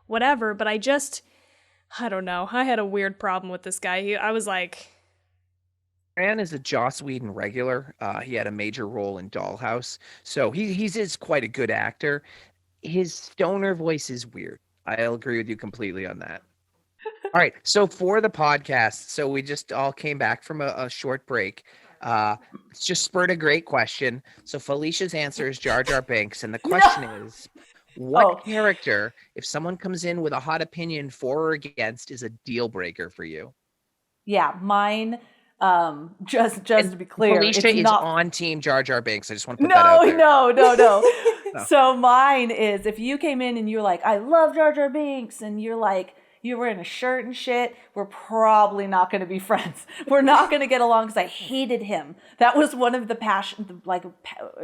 whatever. But I don't know. I had a weird problem with this guy. I was like, Fran is a Joss Whedon regular. He had a major role in Dollhouse. So he's quite a good actor. His stoner voice is weird. I'll agree with you completely on that. All right. So for the podcast, so we just all came back from a short break. It's just spurred a great question. So Felicia's answer is Jar Jar Binks. And the question is, what character, if someone comes in with a hot opinion for or against, is a deal breaker for you? Yeah, mine, just to be clear, Felicia is not on team Jar Jar Binks. I just want to put that out there. No. So mine is, if you came in and you're like, I love Jar Jar Binks, and you're like, you're wearing a shirt and shit, we're probably not going to be friends. We're not going to get along because I hated him. That was one of the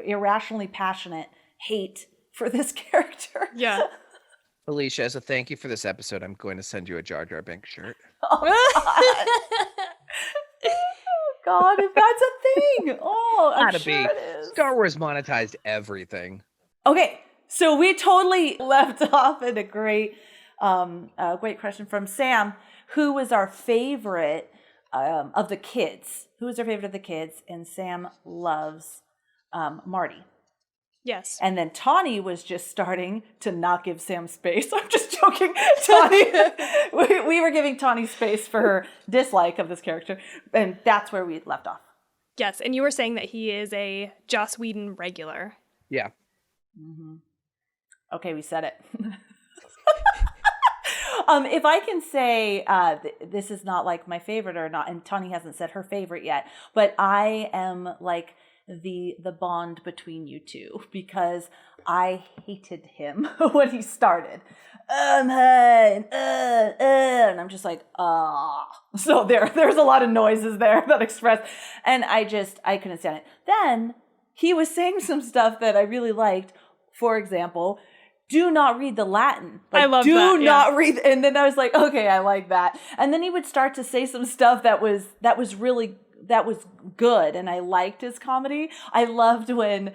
irrationally passionate hate for this character. yeah. Felicia, as a thank you for this episode, I'm going to send you a Jar Jar Binks shirt. Oh, God, if that's a thing. Oh, I'm sure it is. Star Wars monetized everything. Okay, so we totally left off in a great question from Sam. Who was our favorite of the kids? Who was our favorite of the kids? And Sam loves Marty. Yes. And then Tawny was just starting to not give Sam space. I'm just joking. Tawny, we were giving Tawny space for her dislike of this character. And that's where we left off. Yes. And you were saying that he is a Joss Whedon regular. Yeah. Mm-hmm. Okay, we said it. If I can say, this is not like my favorite or not, and Tawny hasn't said her favorite yet, but I am like the bond between you two, because I hated him when he started. And I'm just like, so there's a lot of noises there that express, and I couldn't stand it. Then he was saying some stuff that I really liked. For example, do not read the Latin. I love that. Do not read. And then I was like, okay, I like that. And then he would start to say some stuff that was good, and I liked his comedy. I loved when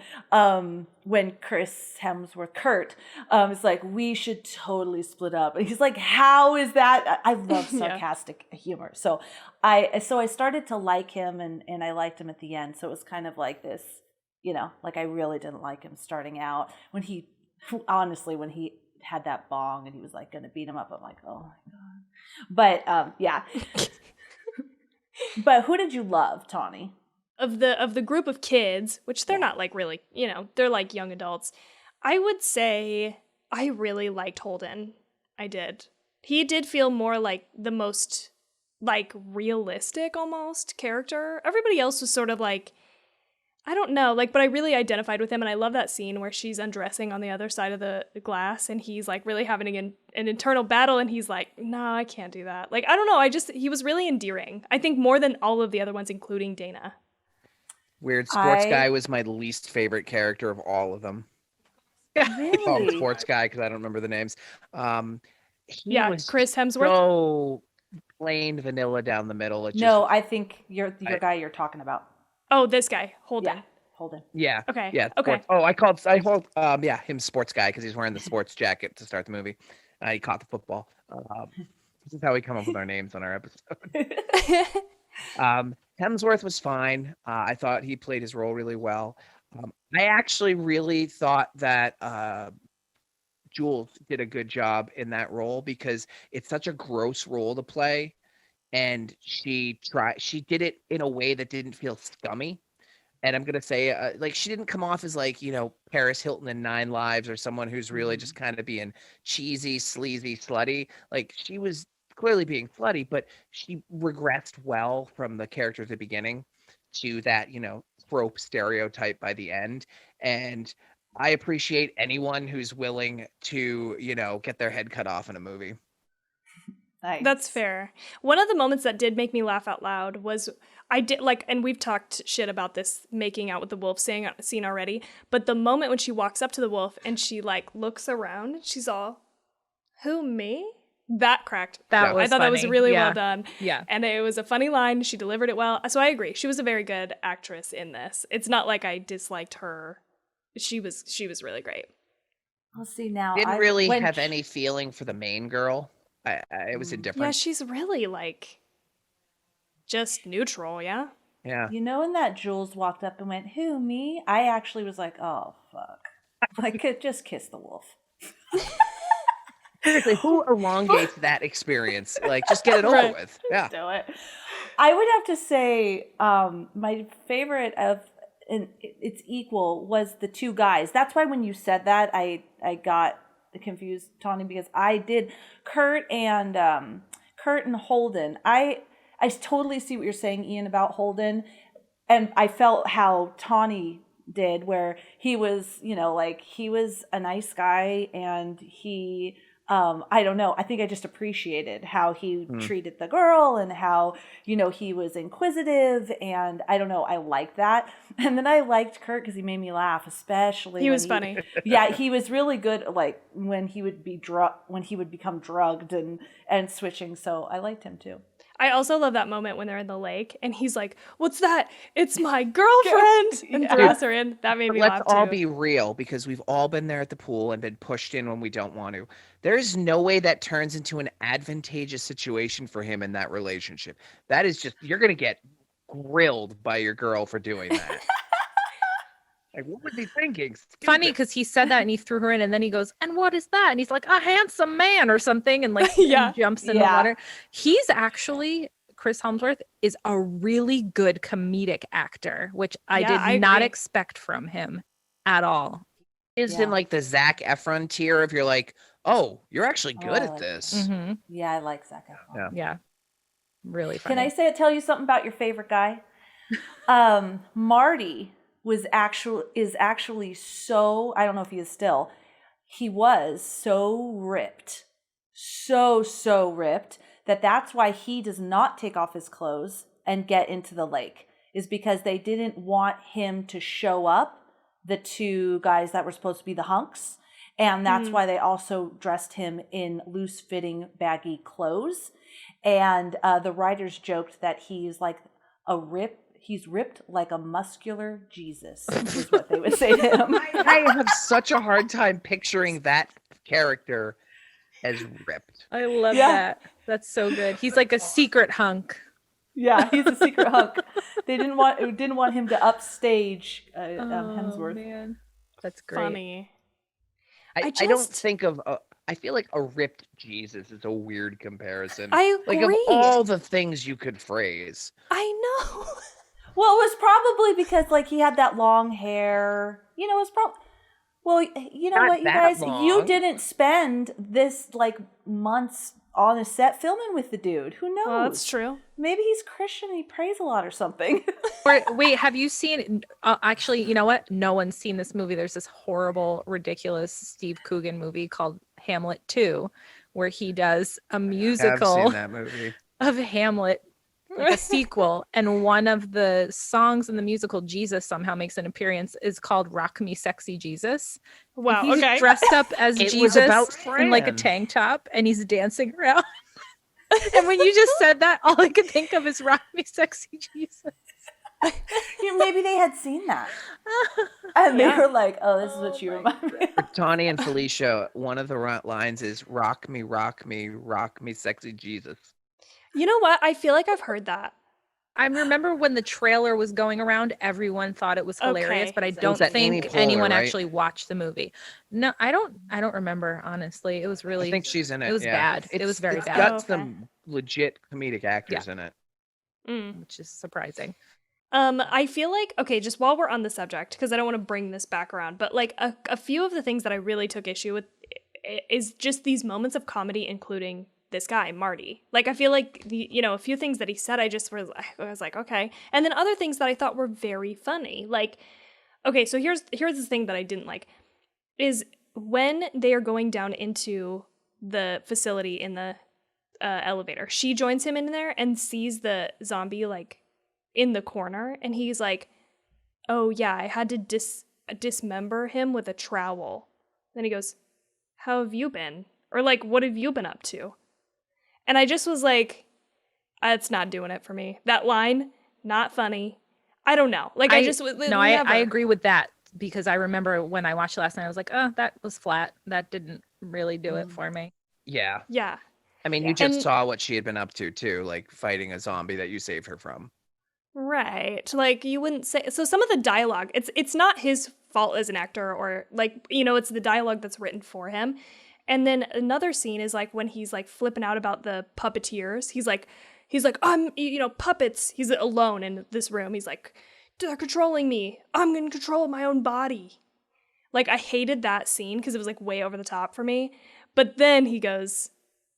Chris Hemsworth, Kurt, is like, we should totally split up. And he's like, how is that? I love sarcastic humor. So I started to like him, and I liked him at the end. So it was kind of like this, like I really didn't like him starting out. When he had that bong and he was like going to beat him up, I'm like, oh my God. But yeah. But who did you love, Tawny? Of the group of kids, which they're not like really, they're like young adults, I would say I really liked Holden. I did. He did feel more like the most like realistic almost character. Everybody else was sort of like, I don't know, like, but I really identified with him, and I love that scene where she's undressing on the other side of the glass, and he's like really having an internal battle, and he's like, no, I can't do that. Like, I don't know, he was really endearing. I think more than all of the other ones, including Dana. Weird Sports Guy was my least favorite character of all of them. Really? I call him Sports Guy because I don't remember the names. Chris Hemsworth. So plain vanilla down the middle. It No, just, I think your guy you're talking about. Oh, this guy, Holden. Yeah, Holden. yeah. Okay. Yeah. Okay. Sports. Yeah, him sports guy because he's wearing the sports jacket to start the movie. He caught the football. This is how we come up with our names on our episode. Hemsworth was fine. I thought he played his role really well. I actually really thought that Jules did a good job in that role because it's such a gross role to play, and she did it in a way that didn't feel scummy. And I'm gonna say, like, she didn't come off as like, Paris Hilton in 9 Lives or someone who's really just kind of being cheesy, sleazy, slutty. Like, she was clearly being slutty, but she regressed well from the character at the beginning to that, trope stereotype by the end. And I appreciate anyone who's willing to, get their head cut off in a movie. Nice. That's fair. One of the moments that did make me laugh out loud was I did and we've talked shit about this making out with the wolf scene already, but the moment when she walks up to the wolf and she looks around and she's all, "Who, me?" That cracked. That was I thought that was funny. really Yeah. well done. Yeah. And it was a funny line. She delivered it well. So I agree. She was a very good actress in this. It's not like I disliked her. She was really great. We'll see now. Didn't really have any feeling for the main girl. It was indifferent. Yeah, she's really just neutral, yeah? Yeah. When that Jules walked up and went, "Who, me?" I actually was like, "Oh, fuck." Just kiss the wolf. Seriously, who elongates that experience? Just get it over with. Yeah. Do it. I would have to say my favorite and it's equal was the 2 guys. That's why when you said that, I got confused, Tawny, because I did Kurt and Holden. I totally see what you're saying, Ian, about Holden, and I felt how Tawny did, where he was, he was a nice guy, and he, I don't know, I think I just appreciated how he treated the girl, and how, he was inquisitive, and I don't know, I liked that. And then I liked Kurt because he made me laugh, especially he was funny. Yeah, he was really good, when he would be when he would become drugged and switching, so I liked him too. I also love that moment when they're in the lake and he's like, "What's that? It's my girlfriend!" and throws her in. That made me laugh too. Let's all be real, because we've all been there at the pool and been pushed in when we don't want to. There's no way that turns into an advantageous situation for him in that relationship. That is just, you're going to get grilled by your girl for doing that. What was he thinking? Funny, because he said that and he threw her in, and then he goes, "And what is that?" And he's like, "A handsome man," or something, and Yeah. jumps in the water. He's actually, Chris Hemsworth is a really good comedic actor, which I did not expect from him at all. Is in the Zac Efron tier if you're like, oh, you're actually good at this. Mm-hmm. Yeah, I like Zac Efron. Yeah. Really funny. Can I tell you something about your favorite guy? Marty is actually so, I don't know if he is still, he was so ripped, so ripped, that's why he does not take off his clothes and get into the lake, is because they didn't want him to show up, the 2 guys that were supposed to be the hunks. And that's why they also dressed him in loose-fitting, baggy clothes. And the writers joked that he's ripped like a muscular Jesus, is what they would say to him. I have such a hard time picturing that character as ripped. I love that. That's so good. He's like a secret hunk. Yeah, he's a secret hunk. They didn't want him to upstage Hemsworth. Man. That's great. Funny. I don't think of I feel like a ripped Jesus is a weird comparison. I agree. Of all the things you could phrase. I know. Well, it was probably because he had that long hair. It was probably. Well, you know Not what, you that guys, long. you didn't spend this months on a set filming with the dude. Who knows? Well, that's true. Maybe he's Christian and he prays a lot or something. Wait, have you seen? Actually, you know what? No one's seen this movie. There's this horrible, ridiculous Steve Coogan movie called Hamlet 2, where he does a musical I've seen that movie. of Hamlet, a sequel, and one of the songs in the musical, Jesus somehow makes an appearance, is called "Rock Me Sexy Jesus." Wow. He's Okay. dressed up as It was Jesus about in a Fran. tank top, and he's dancing around. And when you just said that, all I could think of is Rock Me Sexy Jesus. Maybe they had seen that. And they were like, oh, this is what you remind me For Tawny and Felicia, one of the lines is rock me, sexy Jesus. You know what? I feel like I've heard that. I remember when the trailer was going around, everyone thought it was hilarious, but I don't think anyone actually watched the movie. No, I don't remember, honestly. It was really, I think she's in it. It was bad. It was very bad. It's got some legit comedic actors in it. Which is surprising. I feel like, okay, just while we're on the subject, because I don't want to bring this back around, but like a few of the things that I really took issue with is just these moments of comedy, including this guy, Marty. Like, I feel like, a few things that he said, I was like, okay. And then other things that I thought were very funny. Like, okay, so here's the thing that I didn't like, is when they are going down into the facility in the elevator, she joins him in there and sees the zombie, like, in the corner, and he's like, oh yeah, I had to dismember him with a trowel. Then he goes, how have you been? Or like, what have you been up to? And I just was like, it's not doing it for me. That line, not funny. I don't know. Like, I agree with that, because I remember when I watched it last night, I was like, oh, that was flat. That didn't really do it for me. Yeah. Yeah. I mean, you just saw what she had been up to too, like fighting a zombie that you saved her from. Right. Like, you wouldn't say, so some of the dialogue, it's not his fault as an actor, or like, it's the dialogue that's written for him. And then another scene is like when he's like flipping out about the puppeteers. He's like, I'm, puppets. He's alone in this room. He's like, they're controlling me. I'm going to control my own body. Like, I hated that scene because it was like way over the top for me. But then he goes,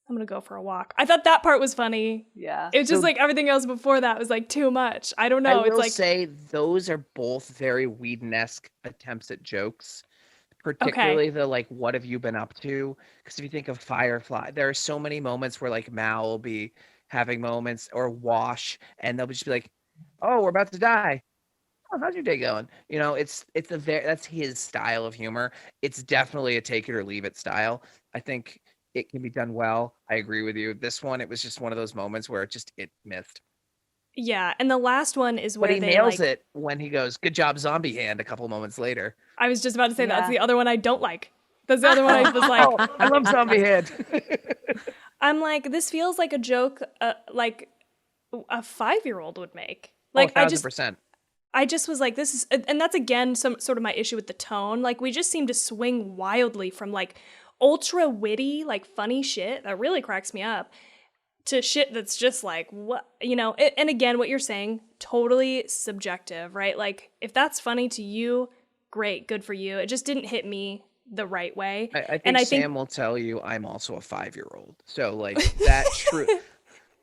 I'm going to go for a walk. I thought that part was funny. Yeah. It's just like everything else before that was like too much. I don't know. I will say those are both very Whedon-esque attempts at jokes. Particularly the like, what have you been up to? Because if you think of Firefly, there are so many moments where like Mal will be having moments, or Wash, and they'll just be like, oh, we're about to die. Oh, how's your day going? That's his style of humor. It's definitely a take it or leave it style. I think it can be done well. I agree with you. This one, it was just one of those moments where it missed. Yeah, and the last one is where he nails it when he goes, good job, zombie hand, a couple moments later. I was just about to say that's the other one I don't like. That's the other one I was like, I love zombie hand. I'm like, this feels like a joke like a 5-year-old would make. Like, 1,000%. I just was like, this is, and that's again some sort of my issue with the tone. Like, we just seem to swing wildly from like ultra witty, like funny shit that really cracks me up, to shit that's just like, what, and again, what you're saying, totally subjective, right? Like, if that's funny to you, great, good for you. It just didn't hit me the right way. I think Sam will tell you I'm also a 5-year-old. So like that true.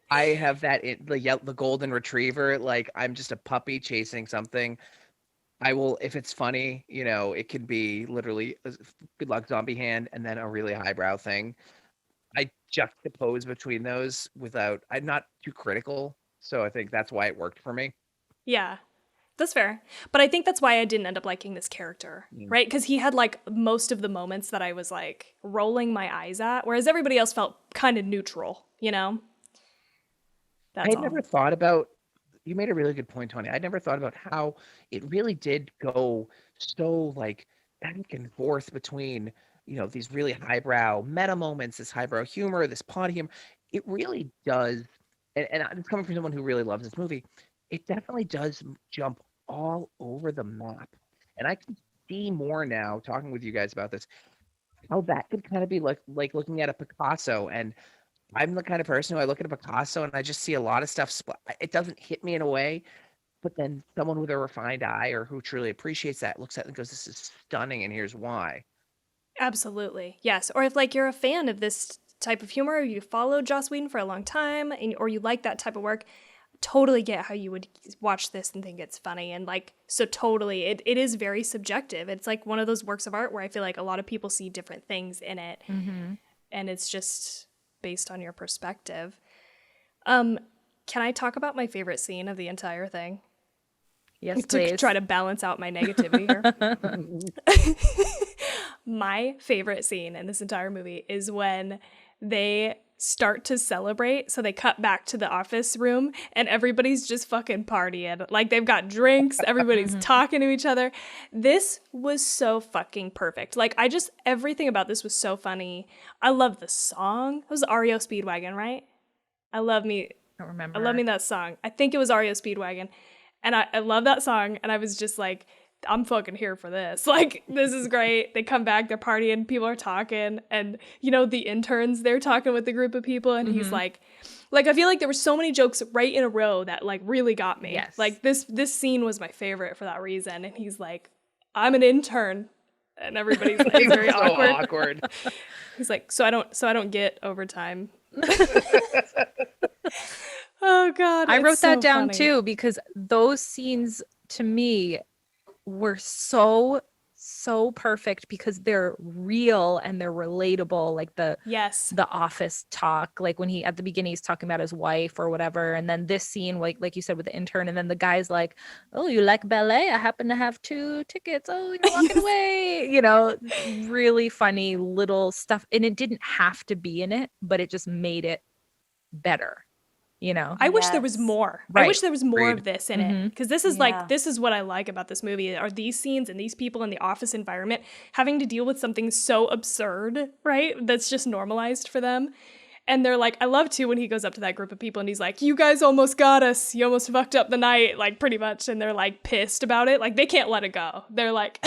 I have that the golden retriever. Like, I'm just a puppy chasing something. I will, if it's funny, it can be literally good luck zombie hand and then a really highbrow thing. I juxtapose between those I'm not too critical. So I think that's why it worked for me. Yeah, that's fair. But I think that's why I didn't end up liking this character, right? Because he had like most of the moments that I was like rolling my eyes at, whereas everybody else felt kind of neutral, That's I never thought about, you made a really good point, Tawny. I never thought about how it really did go so like back and forth between, these really highbrow meta moments, this highbrow humor, this pod humor. It really does, and it's coming from someone who really loves this movie, it definitely does jump all over the map. And I can see more now, talking with you guys about this, how that could kind of be like looking at a Picasso. And I'm the kind of person who I look at a Picasso and I just see a lot of stuff. It doesn't hit me in a way, but then someone with a refined eye or who truly appreciates that looks at it and goes, this is stunning, and here's why. Absolutely. Yes. Or if like you're a fan of this type of humor, you followed Joss Whedon for a long time, or you like that type of work, totally get how you would watch this and think it's funny. And like, so totally, it is very subjective. It's like one of those works of art where I feel like a lot of people see different things in it. Mm-hmm. And it's just based on your perspective. Can I talk about my favorite scene of the entire thing? Yes, to please. Try to balance out my negativity here. My favorite scene in this entire movie is when they start to celebrate. So they cut back to the office room and everybody's just fucking partying. Like they've got drinks, everybody's talking to each other. This was so fucking perfect. Like everything about this was so funny. I love the song. It was REO Speedwagon, right? I love me that song. I think it was REO Speedwagon. And I love that song. And I was just like, I'm fucking here for this. Like, this is great. They come back, they're partying, people are talking. And, the interns, they're talking with the group of people. And he's like, I feel like there were so many jokes right in a row that, like, really got me. Yes. Like, this scene was my favorite for that reason. And he's like, I'm an intern. And everybody's like, it's very so awkward. He's like, so I don't get overtime. Oh, God. I wrote that down funny. too, because those scenes to me were so perfect because they're real and they're relatable, like the office talk, like when he at the beginning he's talking about his wife or whatever, and then this scene like you said with the intern, and then the guy's like, oh, you like ballet? I happen to have 2 tickets. Oh, you're walking away. Really funny little stuff, and it didn't have to be in it, but it just made it better. I wish there was more. Right. I wish there was more Agreed. of this in it, because this is this is what I like about this movie, are these scenes and these people in the office environment having to deal with something so absurd, right? That's just normalized for them. And they're like, I love too when he goes up to that group of people and he's like, you guys almost got us. You almost fucked up the night, like pretty much. And they're like pissed about it. Like they can't let it go. They're like,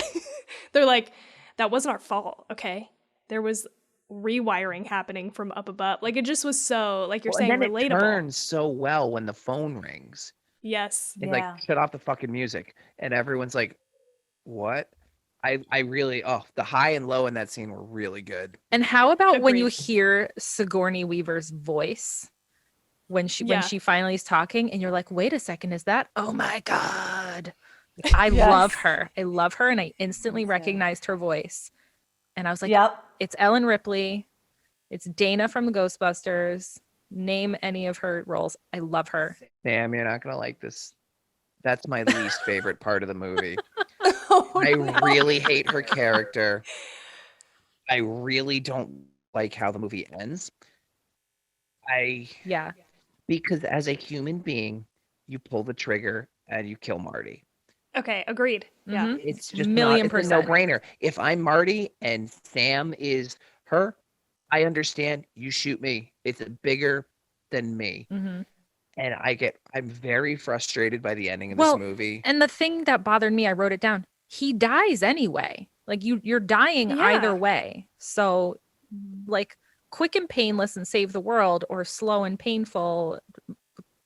that wasn't our fault. Okay. There was rewiring happening from up above. Like it just was so, like you're saying, and then relatable. It turns so well when the phone rings. Yes. And like, shut off the fucking music. And everyone's like, what? I really, the high and low in that scene were really good. And how about when you Agreed. hear Sigourney Weaver's voice when she finally is talking and you're like, wait a second, is that? Oh my God. I love her. I love her. And I instantly recognized her voice. And I was like, it's Ellen Ripley. It's Dana from the Ghostbusters. Name any of her roles. I love her. Damn, you're not going to like this. That's my least favorite part of the movie. I really hate her character. I really don't like how the movie ends. Because as a human being, you pull the trigger and you kill Marty. Okay, agreed. Yeah. Mhm. It's just %. It's a no-brainer. If I'm Marty and Sam is her, I understand. You shoot me. It's bigger than me. Mm-hmm. And I'm very frustrated by the ending of this movie. And the thing that bothered me, I wrote it down. He dies anyway. Like you're dying either way. So like quick and painless and save the world, or slow and painful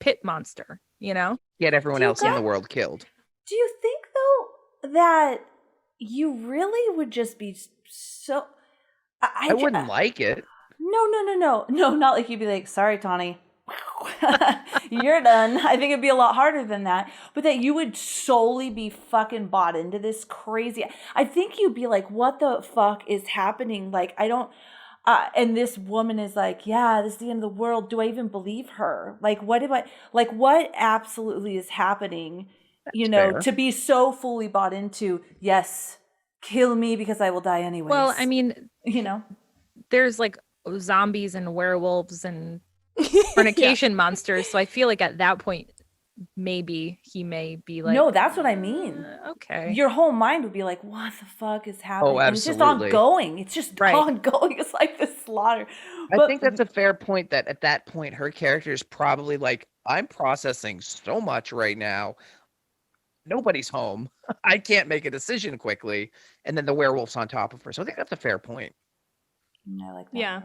pit monster, Get everyone else in the world killed. Do you think though that you really would just be so? I wouldn't like it. No, not like you'd be like, sorry, Tawny. You're done. I think it'd be a lot harder than that, but that you would solely be fucking bought into this crazy. I think you'd be like, what the fuck is happening? Like, I don't, and this woman is like, yeah, this is the end of the world. Do I even believe her? Like, what absolutely is happening, fair. to be so fully bought into, yes, kill me because I will die anyways. Well, I mean, there's like zombies and werewolves and fornication monsters. So I feel like at that point, maybe he may be like, no, that's what I mean. Okay. Your whole mind would be like, what the fuck is happening? Oh, And it's just absolutely. ongoing. It's just ongoing. It's like the slaughter. I think that's a fair point, that at that point, her character is probably like, I'm processing so much right now. Nobody's home. I can't make a decision quickly. And then the werewolf's on top of her. So I think that's a fair point. I like that. Yeah.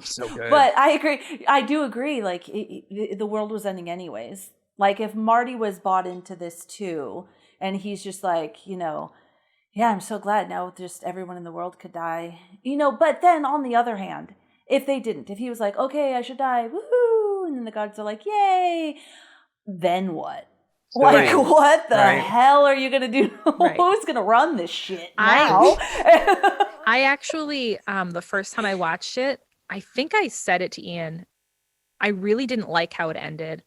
So good. But I agree. I do agree. Like the world was ending anyways. Like if Marty was bought into this too, and he's just like, yeah, I'm so glad now just everyone in the world could die. But then on the other hand, if they didn't, if he was like, okay, I should die, woohoo, and then the gods are like, yay, then what? Like, what the hell are you going to do? Who's going to run this shit now? I actually, the first time I watched it, I think I said it to Ian. I really didn't like how it ended.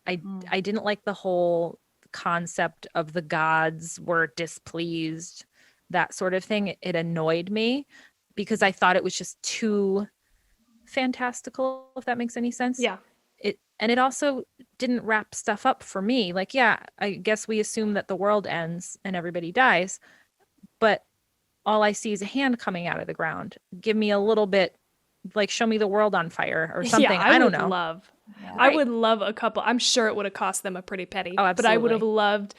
I didn't like the whole concept of the gods were displeased, that sort of thing. It annoyed me because I thought it was just too fantastical, if that makes any sense. Yeah. It also didn't wrap stuff up for me. Like, yeah, I guess we assume that the world ends and everybody dies, but all I see is a hand coming out of the ground. Give me a little bit, like, show me the world on fire or something. Yeah, I don't know. I would love a couple. I'm sure it would have cost them a pretty penny. Oh, but I would have absolutely. loved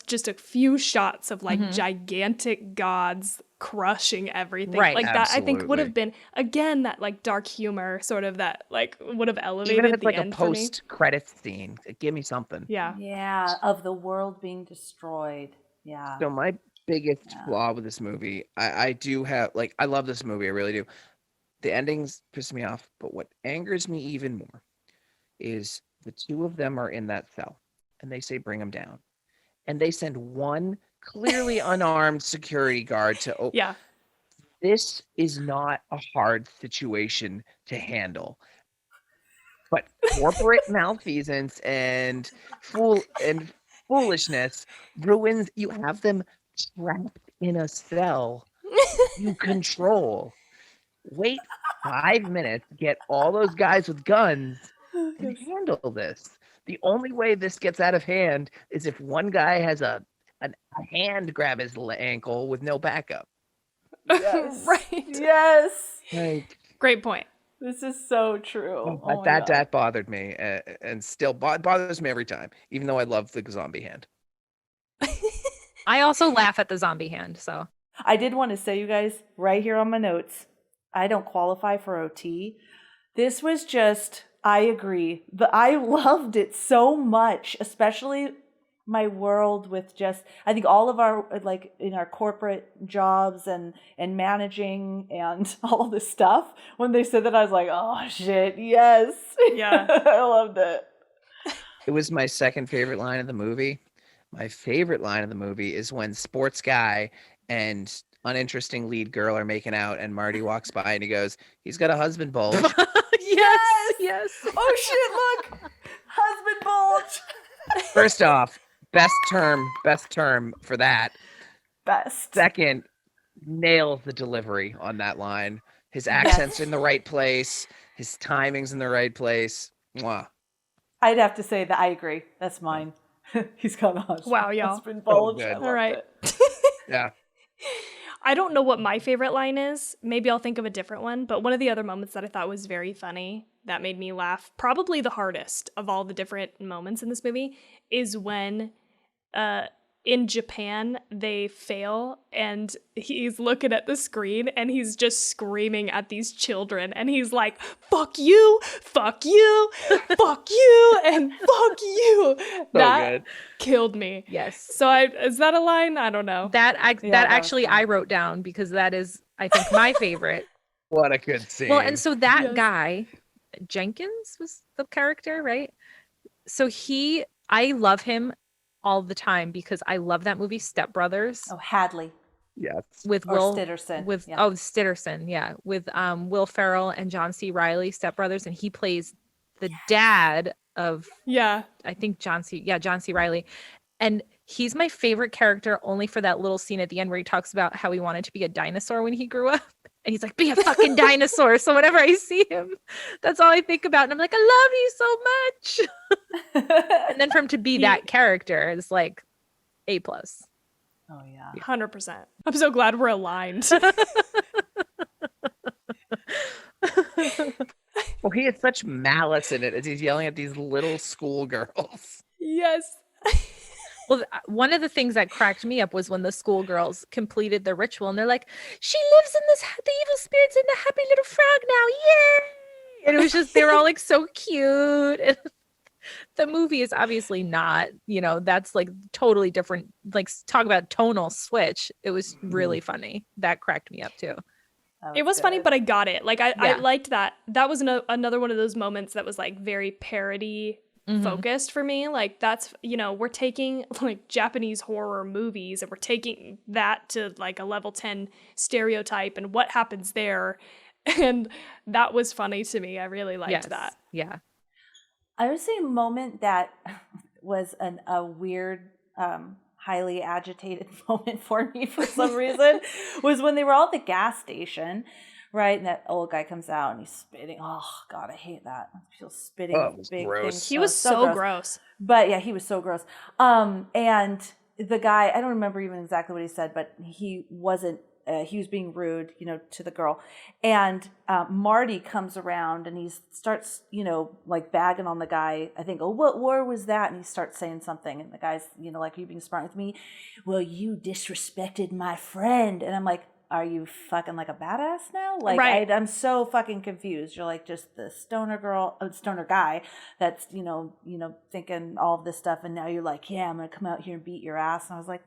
just a few shots of like gigantic gods crushing everything. Right. Like that, I think would Absolutely. have been, again, that like dark humor sort of that like would have elevated Even if it's the like a end for me. post-credits scene, give me something. Yeah. Yeah, of the world being destroyed. Yeah. So my biggest flaw with this movie, I do have, like, I love this movie, I really do. The endings piss me off, but what angers me even more is the two of them are in that cell, and they say bring them down, and they send one clearly unarmed security guard to open. Yeah. This is not a hard situation to handle, but corporate malfeasance and foolishness ruins. You have them trapped in a cell you control. Wait 5 minutes, get all those guys with guns, and handle this. The only way this gets out of hand is if one guy has a hand grab his ankle with no backup. Yes. Right. Yes. Like, Great point. This is so true. Oh my that God. bothered me, and still bothers me every time, even though I love the zombie hand. I also laugh at the zombie hand, so. I did want to say, you guys, right here on my notes, I don't qualify for OT. This was just, I agree. I loved it so much, especially my world with just, I think all of our, like in our corporate jobs and managing and all this stuff. When they said that, I was like, oh shit, yes. Yeah. I loved it. It was my second favorite line of the movie. My favorite line of the movie is when sports guy and uninteresting lead girl are making out, and Marty walks by and he goes, he's got a husband bulge. Yes. Oh shit, look. Husband bulge. First off, best term for that. Best. Second, nails the delivery on that line. His accent's in the right place. His timing's in the right place. Mwah. I'd have to say that I agree. That's mine. He's got a husband. Wow, y'all. Husband bulge. good. I All loved right. it. Yeah. I don't know what my favorite line is. Maybe I'll think of a different one. But one of the other moments that I thought was very funny, that made me laugh, probably the hardest of all the different moments in this movie, is when in Japan they fail and he's looking at the screen and he's just screaming at these children and he's like, fuck you, fuck you, fuck you, and fuck you. That good. killed me. Yes. So is that a line? I don't know. That that actually was fun. I wrote down because that is, I think, my favorite. What a good scene. Well, and so that Yes. guy, Jenkins was the character, right? So I love him all the time because I love that movie Step Brothers Oh, Hadley. yes. with Or Will Stitterson. with Yeah. Stitterson, yeah, with Will Ferrell and John C. Reilly, Step Brothers, and he plays the dad of, Yeah. I think, John C. Reilly. And he's my favorite character only for that little scene at the end where he talks about how he wanted to be a dinosaur when he grew up. And he's like, be a fucking dinosaur. So whenever I see him, that's all I think about. And I'm like, I love you so much. And then for him to be that character is like A+. Oh, yeah. 100%. I'm so glad we're aligned. Well, he had such malice in it as he's yelling at these little schoolgirls. Yes. Well, one of the things that cracked me up was when the schoolgirls completed the ritual and they're like, she lives in the evil spirits in the happy little frog now. Yay! And it was just, they were all like so cute. And the movie is obviously not, that's like totally different. Like, talk about tonal switch. It was really funny. That cracked me up too. It was funny, but I got it. Like, I Yeah. liked that. That was another one of those moments that was like very parody focused for me. Like, that's, we're taking like Japanese horror movies and we're taking that to like a level 10 stereotype and what happens there. And that was funny to me. I really liked that. Yeah. I would say a moment that was a weird, highly agitated moment for me for some reason was when they were all at the gas station, Right, and that old guy comes out and he's spitting. Oh God, I hate that. He's spitting Oh, it was big gross. things. He was so gross. But yeah, he was so gross. And the guy, I don't remember even exactly what he said, but he wasn't. He was being rude, to the girl. And Marty comes around and he starts, like bagging on the guy. I think, oh, what war was that? And he starts saying something. And the guy's, like, are you being smart with me? Well, you disrespected my friend. And I'm like, are you fucking like a badass now? Like, right. I'm so fucking confused. You're like just the stoner guy that's, thinking all of this stuff. And now you're like, yeah, I'm going to come out here and beat your ass. And I was like,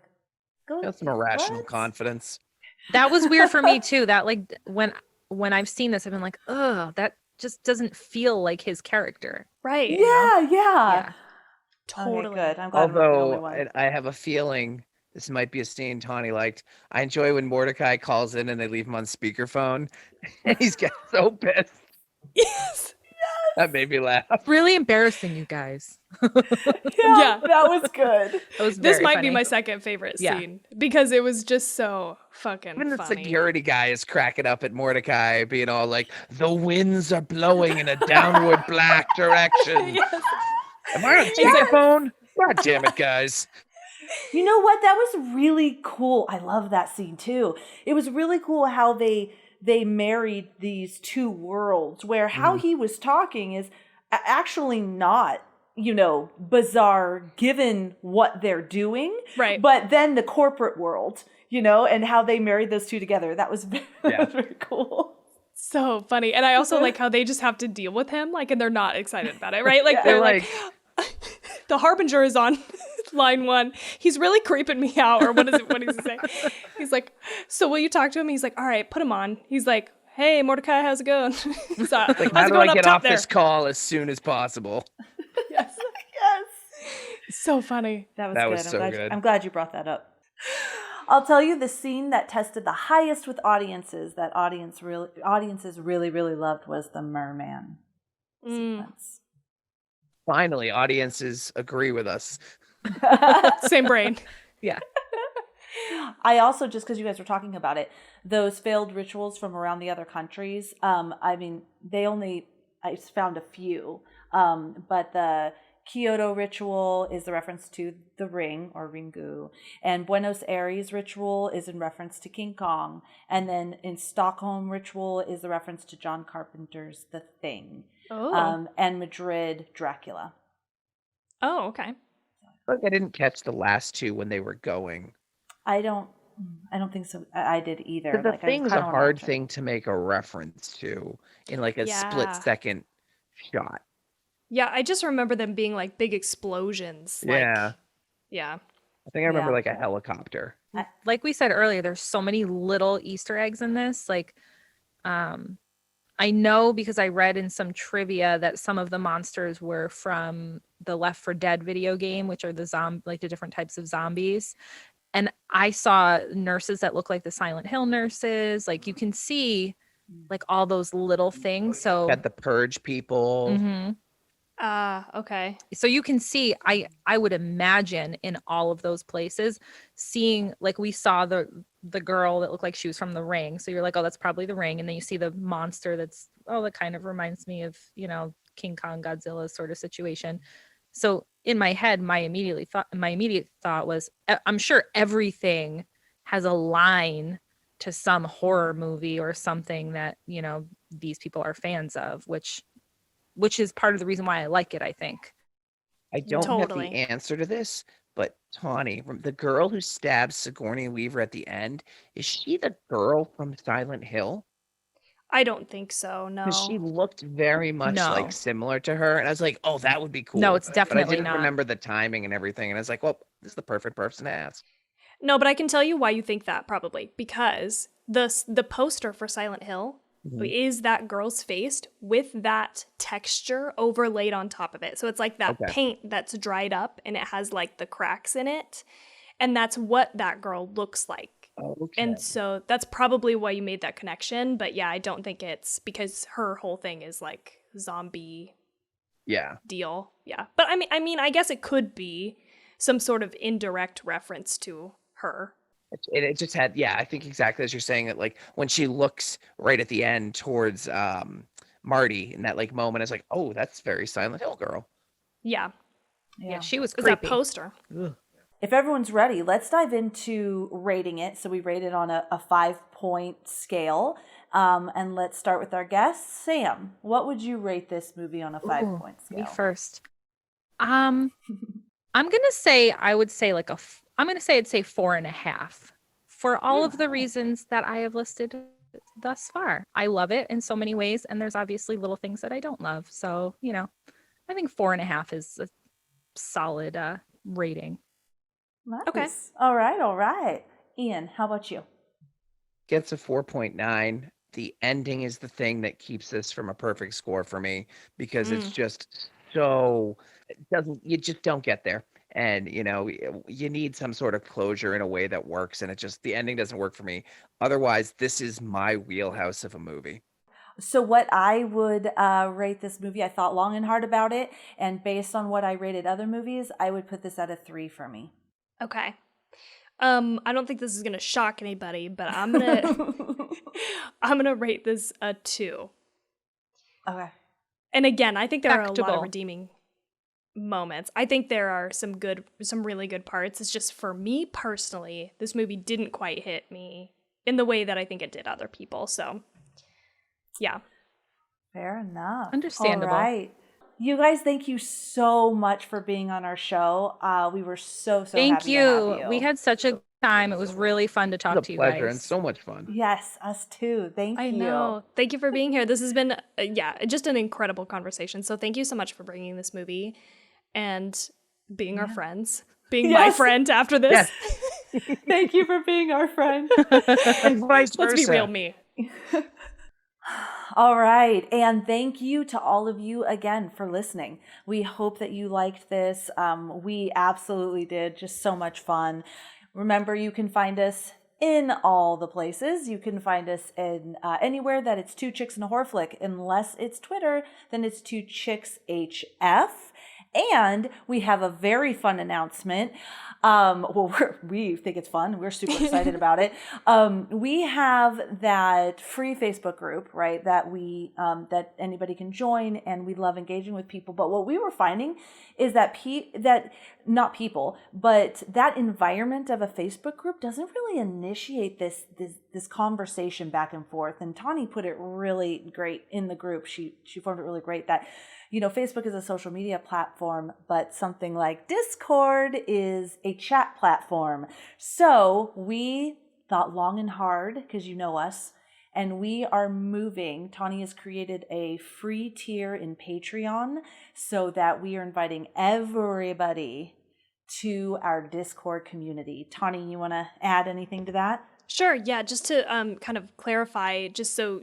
go. That's some irrational what? confidence. That was weird for me too. That like when I've seen this, I've been like, ugh, that just doesn't feel like his character. Right. Yeah. Totally. Okay, good. I'm glad I'm not the only Although one. I have a feeling this might be a scene Tawny liked. I enjoy when Mordecai calls in and they leave him on speakerphone. And he's getting so pissed. Yes. That made me laugh. Really embarrassing, you guys. Yeah, that was good. That was This very might funny. be my second favorite Yeah. scene because it was just so fucking Even the funny. security guy is cracking up at Mordecai, being all like, the winds are blowing in a downward black direction. Yes. Am I on speakerphone? God damn it, guys. You know what? That was really cool. I love that scene too. It was really cool how they married these two worlds where how he was talking is actually not, bizarre given what they're doing. Right. But then the corporate world, and how they married those two together. That was very cool. So funny. And I also like how they just have to deal with him, like, and they're not excited about it, right? Like, Yeah. they're like, the Harbinger is on line 1. He's really creeping me out. Or what does he say? He's like, so will you talk to him? He's like, all right, put him on. He's like, hey, Mordecai, how's it going? So, Like, how's how it do going I up get top off there? this call as soon as possible? Yes. So funny. That That was was good. so good. I'm glad you brought that up. I'll tell you the scene that tested the highest with audiences that audiences really, really loved was the merman sequence. Finally, audiences agree with us. Same brain. Yeah. I also, just because you guys were talking about it, those failed rituals from around the other countries, I found a few, but the Kyoto ritual is the reference to the ring or Ringu, and Buenos Aires ritual is in reference to King Kong, and then in Stockholm ritual is the reference to John Carpenter's The Thing, and Madrid Dracula. Oh, okay. Like, I didn't catch the last two when they were going. I don't think so. I did either. But the Like, thing's I a kinda hard watch it. thing to make a reference to in like a split Yeah. second shot. Yeah, I just remember them being like big explosions. Like, Yeah. Yeah. I think I remember Yeah. like a helicopter. Like we said earlier, there's so many little Easter eggs in this. Like, I know because I read in some trivia that some of the monsters were from the Left 4 Dead video game, which are the different types of zombies. And I saw nurses that look like the Silent Hill nurses. Like, you can see like all those little things. So Had the purge people. Mhm. Okay. So you can see, I would imagine in all of those places, seeing, like, we saw the girl that looked like she was from The Ring. So you're like, oh, that's probably The Ring. And then you see the monster that kind of reminds me of, King Kong, Godzilla sort of situation. So in my head, my immediate thought was, I'm sure everything has a line to some horror movie or something that, these people are fans of, which is part of the reason why I like it, I think. I don't Totally. have the answer to this, but Tawny, the girl who stabs Sigourney Weaver at the end, is she the girl from Silent Hill? I don't think so. No. Because she looked very much No. like similar to her, and I was like, "Oh, that would be cool." No, it's But I definitely didn't not. remember the timing and everything, and I was like, "Well, this is the perfect person to ask." No, but I can tell you why you think that probably because the poster for Silent Hill is that girl's face with that texture overlaid on top of it. So it's like that Okay. paint that's dried up and it has like the cracks in it. And that's what that girl looks like. Okay. And so that's probably why you made that connection. But yeah, I don't think it's because her whole thing is like zombie Yeah. deal. Yeah. But I mean, I guess it could be some sort of indirect reference to her. It just had, yeah, I think exactly as you're saying it, like when she looks right at the end towards Marty in that like moment, it's like, oh, that's very Silent Hill girl. Yeah. Yeah, she was Because that creepy. poster. Ugh. If everyone's ready, let's dive into rating it. So we rate it on a 5-point scale. And let's start with our guest. Sam, what would you rate this movie on a 5-point scale? Me first. I'm gonna say I'd say 4.5 for all of the reasons that I have listed thus far. I love it in so many ways, and there's obviously little things that I don't love. So, I think 4.5 is a solid rating. Nice. Okay. All right. Ian, how about you? Gets a 4.9. The ending is the thing that keeps this from a perfect score for me, because it's just so, you just don't get there. And, you need some sort of closure in a way that works. And the ending doesn't work for me. Otherwise, this is my wheelhouse of a movie. So what I would rate this movie, I thought long and hard about it. And based on what I rated other movies, I would put this at a 3 for me. Okay. I don't think this is gonna shock anybody, but I'm gonna rate this a 2. Okay. And again, I think there are a lot of Respectable. redeeming moments. I think there are some really good parts. It's just, for me personally, this movie didn't quite hit me in the way that I think it did other people. So, yeah. Fair enough. Understandable. All right. You guys, thank you so much for being on our show. We were so Thank happy to have you. We had such a good time. It was really fun to talk It's to a you pleasure guys. and so much fun. Yes, us too. Thank you. I know. Thank you for being here. This has been, just an incredible conversation. So thank you so much for bringing this movie and being our friends, being my friend after this. Yes. Thank you for being our friend. And vice versa. Let's be real, me. All right. And thank you to all of you again for listening. We hope that you liked this. We absolutely did. Just so much fun. Remember, you can find us in all the places. You can find us in anywhere that it's Two Chicks and a Horror Flick. Unless it's Twitter, then it's Two Chicks HF. And we have a very fun announcement. We think it's fun. We're super excited about it. We have that free Facebook group, right? That that anybody can join, and we love engaging with people. But what we were finding is that not people, but that environment of a Facebook group doesn't really initiate this conversation back and forth. And Tawny put it really great in the group. She formed it really great that, Facebook is a social media platform, but something like Discord is a chat platform. So we thought long and hard, because you know us, and we are moving. Tawny has created a free tier in Patreon so that we are inviting everybody to our Discord community. Tawny, you want to add anything to that? Sure. Yeah. Just to kind of clarify, just so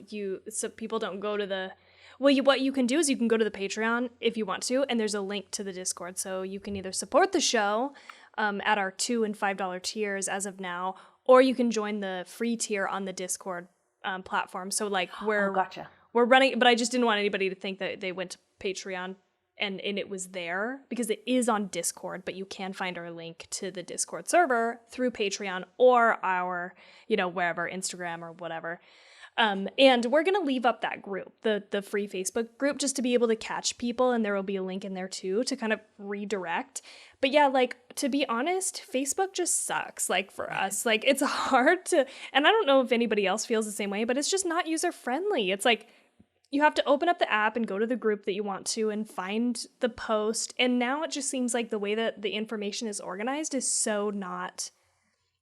people don't go to the. Well, what you can do is you can go to the Patreon if you want to, and there's a link to the Discord. So you can either support the show at our $2 and $5 tiers as of now, or you can join the free tier on the Discord platform. So we're running, but I just didn't want anybody to think that they went to Patreon and it was there, because it is on Discord, but you can find our link to the Discord server through Patreon or our, wherever, Instagram or whatever. And we're going to leave up that group, the free Facebook group, just to be able to catch people. And there will be a link in there too, to kind of redirect. But yeah, to be honest, Facebook just sucks. For us, it's hard to, and I don't know if anybody else feels the same way, but it's just not user friendly. It's you have to open up the app and go to the group that you want to and find the post. And now it just seems like the way that the information is organized is so not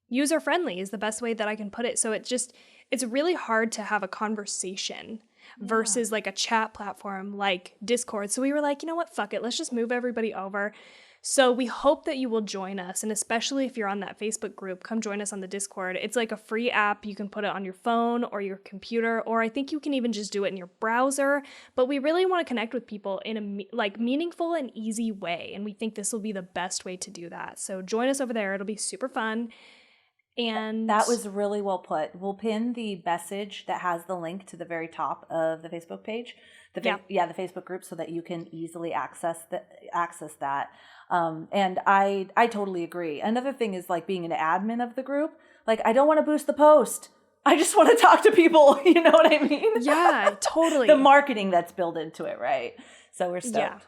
user friendly, is the best way that I can put it. So it's really hard to have a conversation versus a chat platform like Discord. So we were like, you know what, fuck it, let's just move everybody over. So we hope that you will join us, and especially if you're on that Facebook group, come join us on the Discord. It's a free app. You can put it on your phone or your computer, or I think you can even just do it in your browser. But we really want to connect with people in a meaningful and easy way, and we think this will be the best way to do that. So join us over there. It'll be super fun. And that was really well put. We'll pin the message that has the link to the very top of the Facebook page, the Facebook group, so that you can easily access that. And I totally agree. Another thing is like being an admin of the group. Like, I don't want to boost the post. I just want to talk to people. You know what I mean? Yeah, totally. The marketing that's built into it, right? So we're stoked.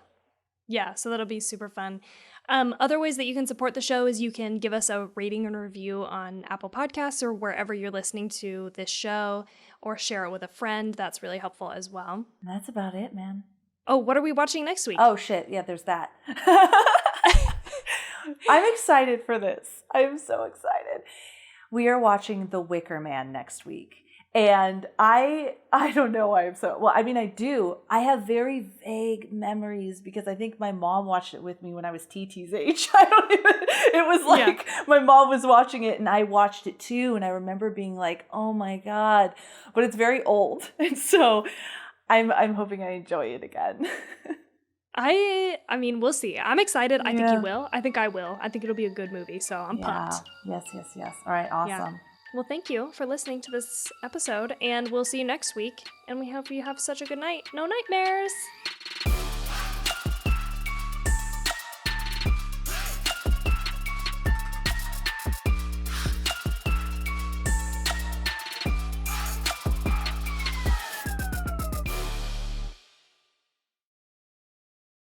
Yeah, so that'll be super fun. Other ways that you can support the show is you can give us a rating and review on Apple Podcasts or wherever you're listening to this show, or share it with a friend. That's really helpful as well. That's about it, man. Oh, what are we watching next week? Oh, shit. Yeah, there's that. I'm excited for this. I'm so excited. We are watching The Wicker Man next week. And I don't know why I'm so, well, I mean, I do. I have very vague memories because I think my mom watched it with me when I was TT's age. It was like my mom was watching it and I watched it too. And I remember being like, oh my God, but it's very old. And so I'm hoping I enjoy it again. I mean, we'll see. I'm excited. I think you will. I think I will. I think it'll be a good movie. So I'm pumped. Yes. All right. Awesome. Yeah. Well, thank you for listening to this episode, and we'll see you next week. And we hope you have such a good night. No nightmares.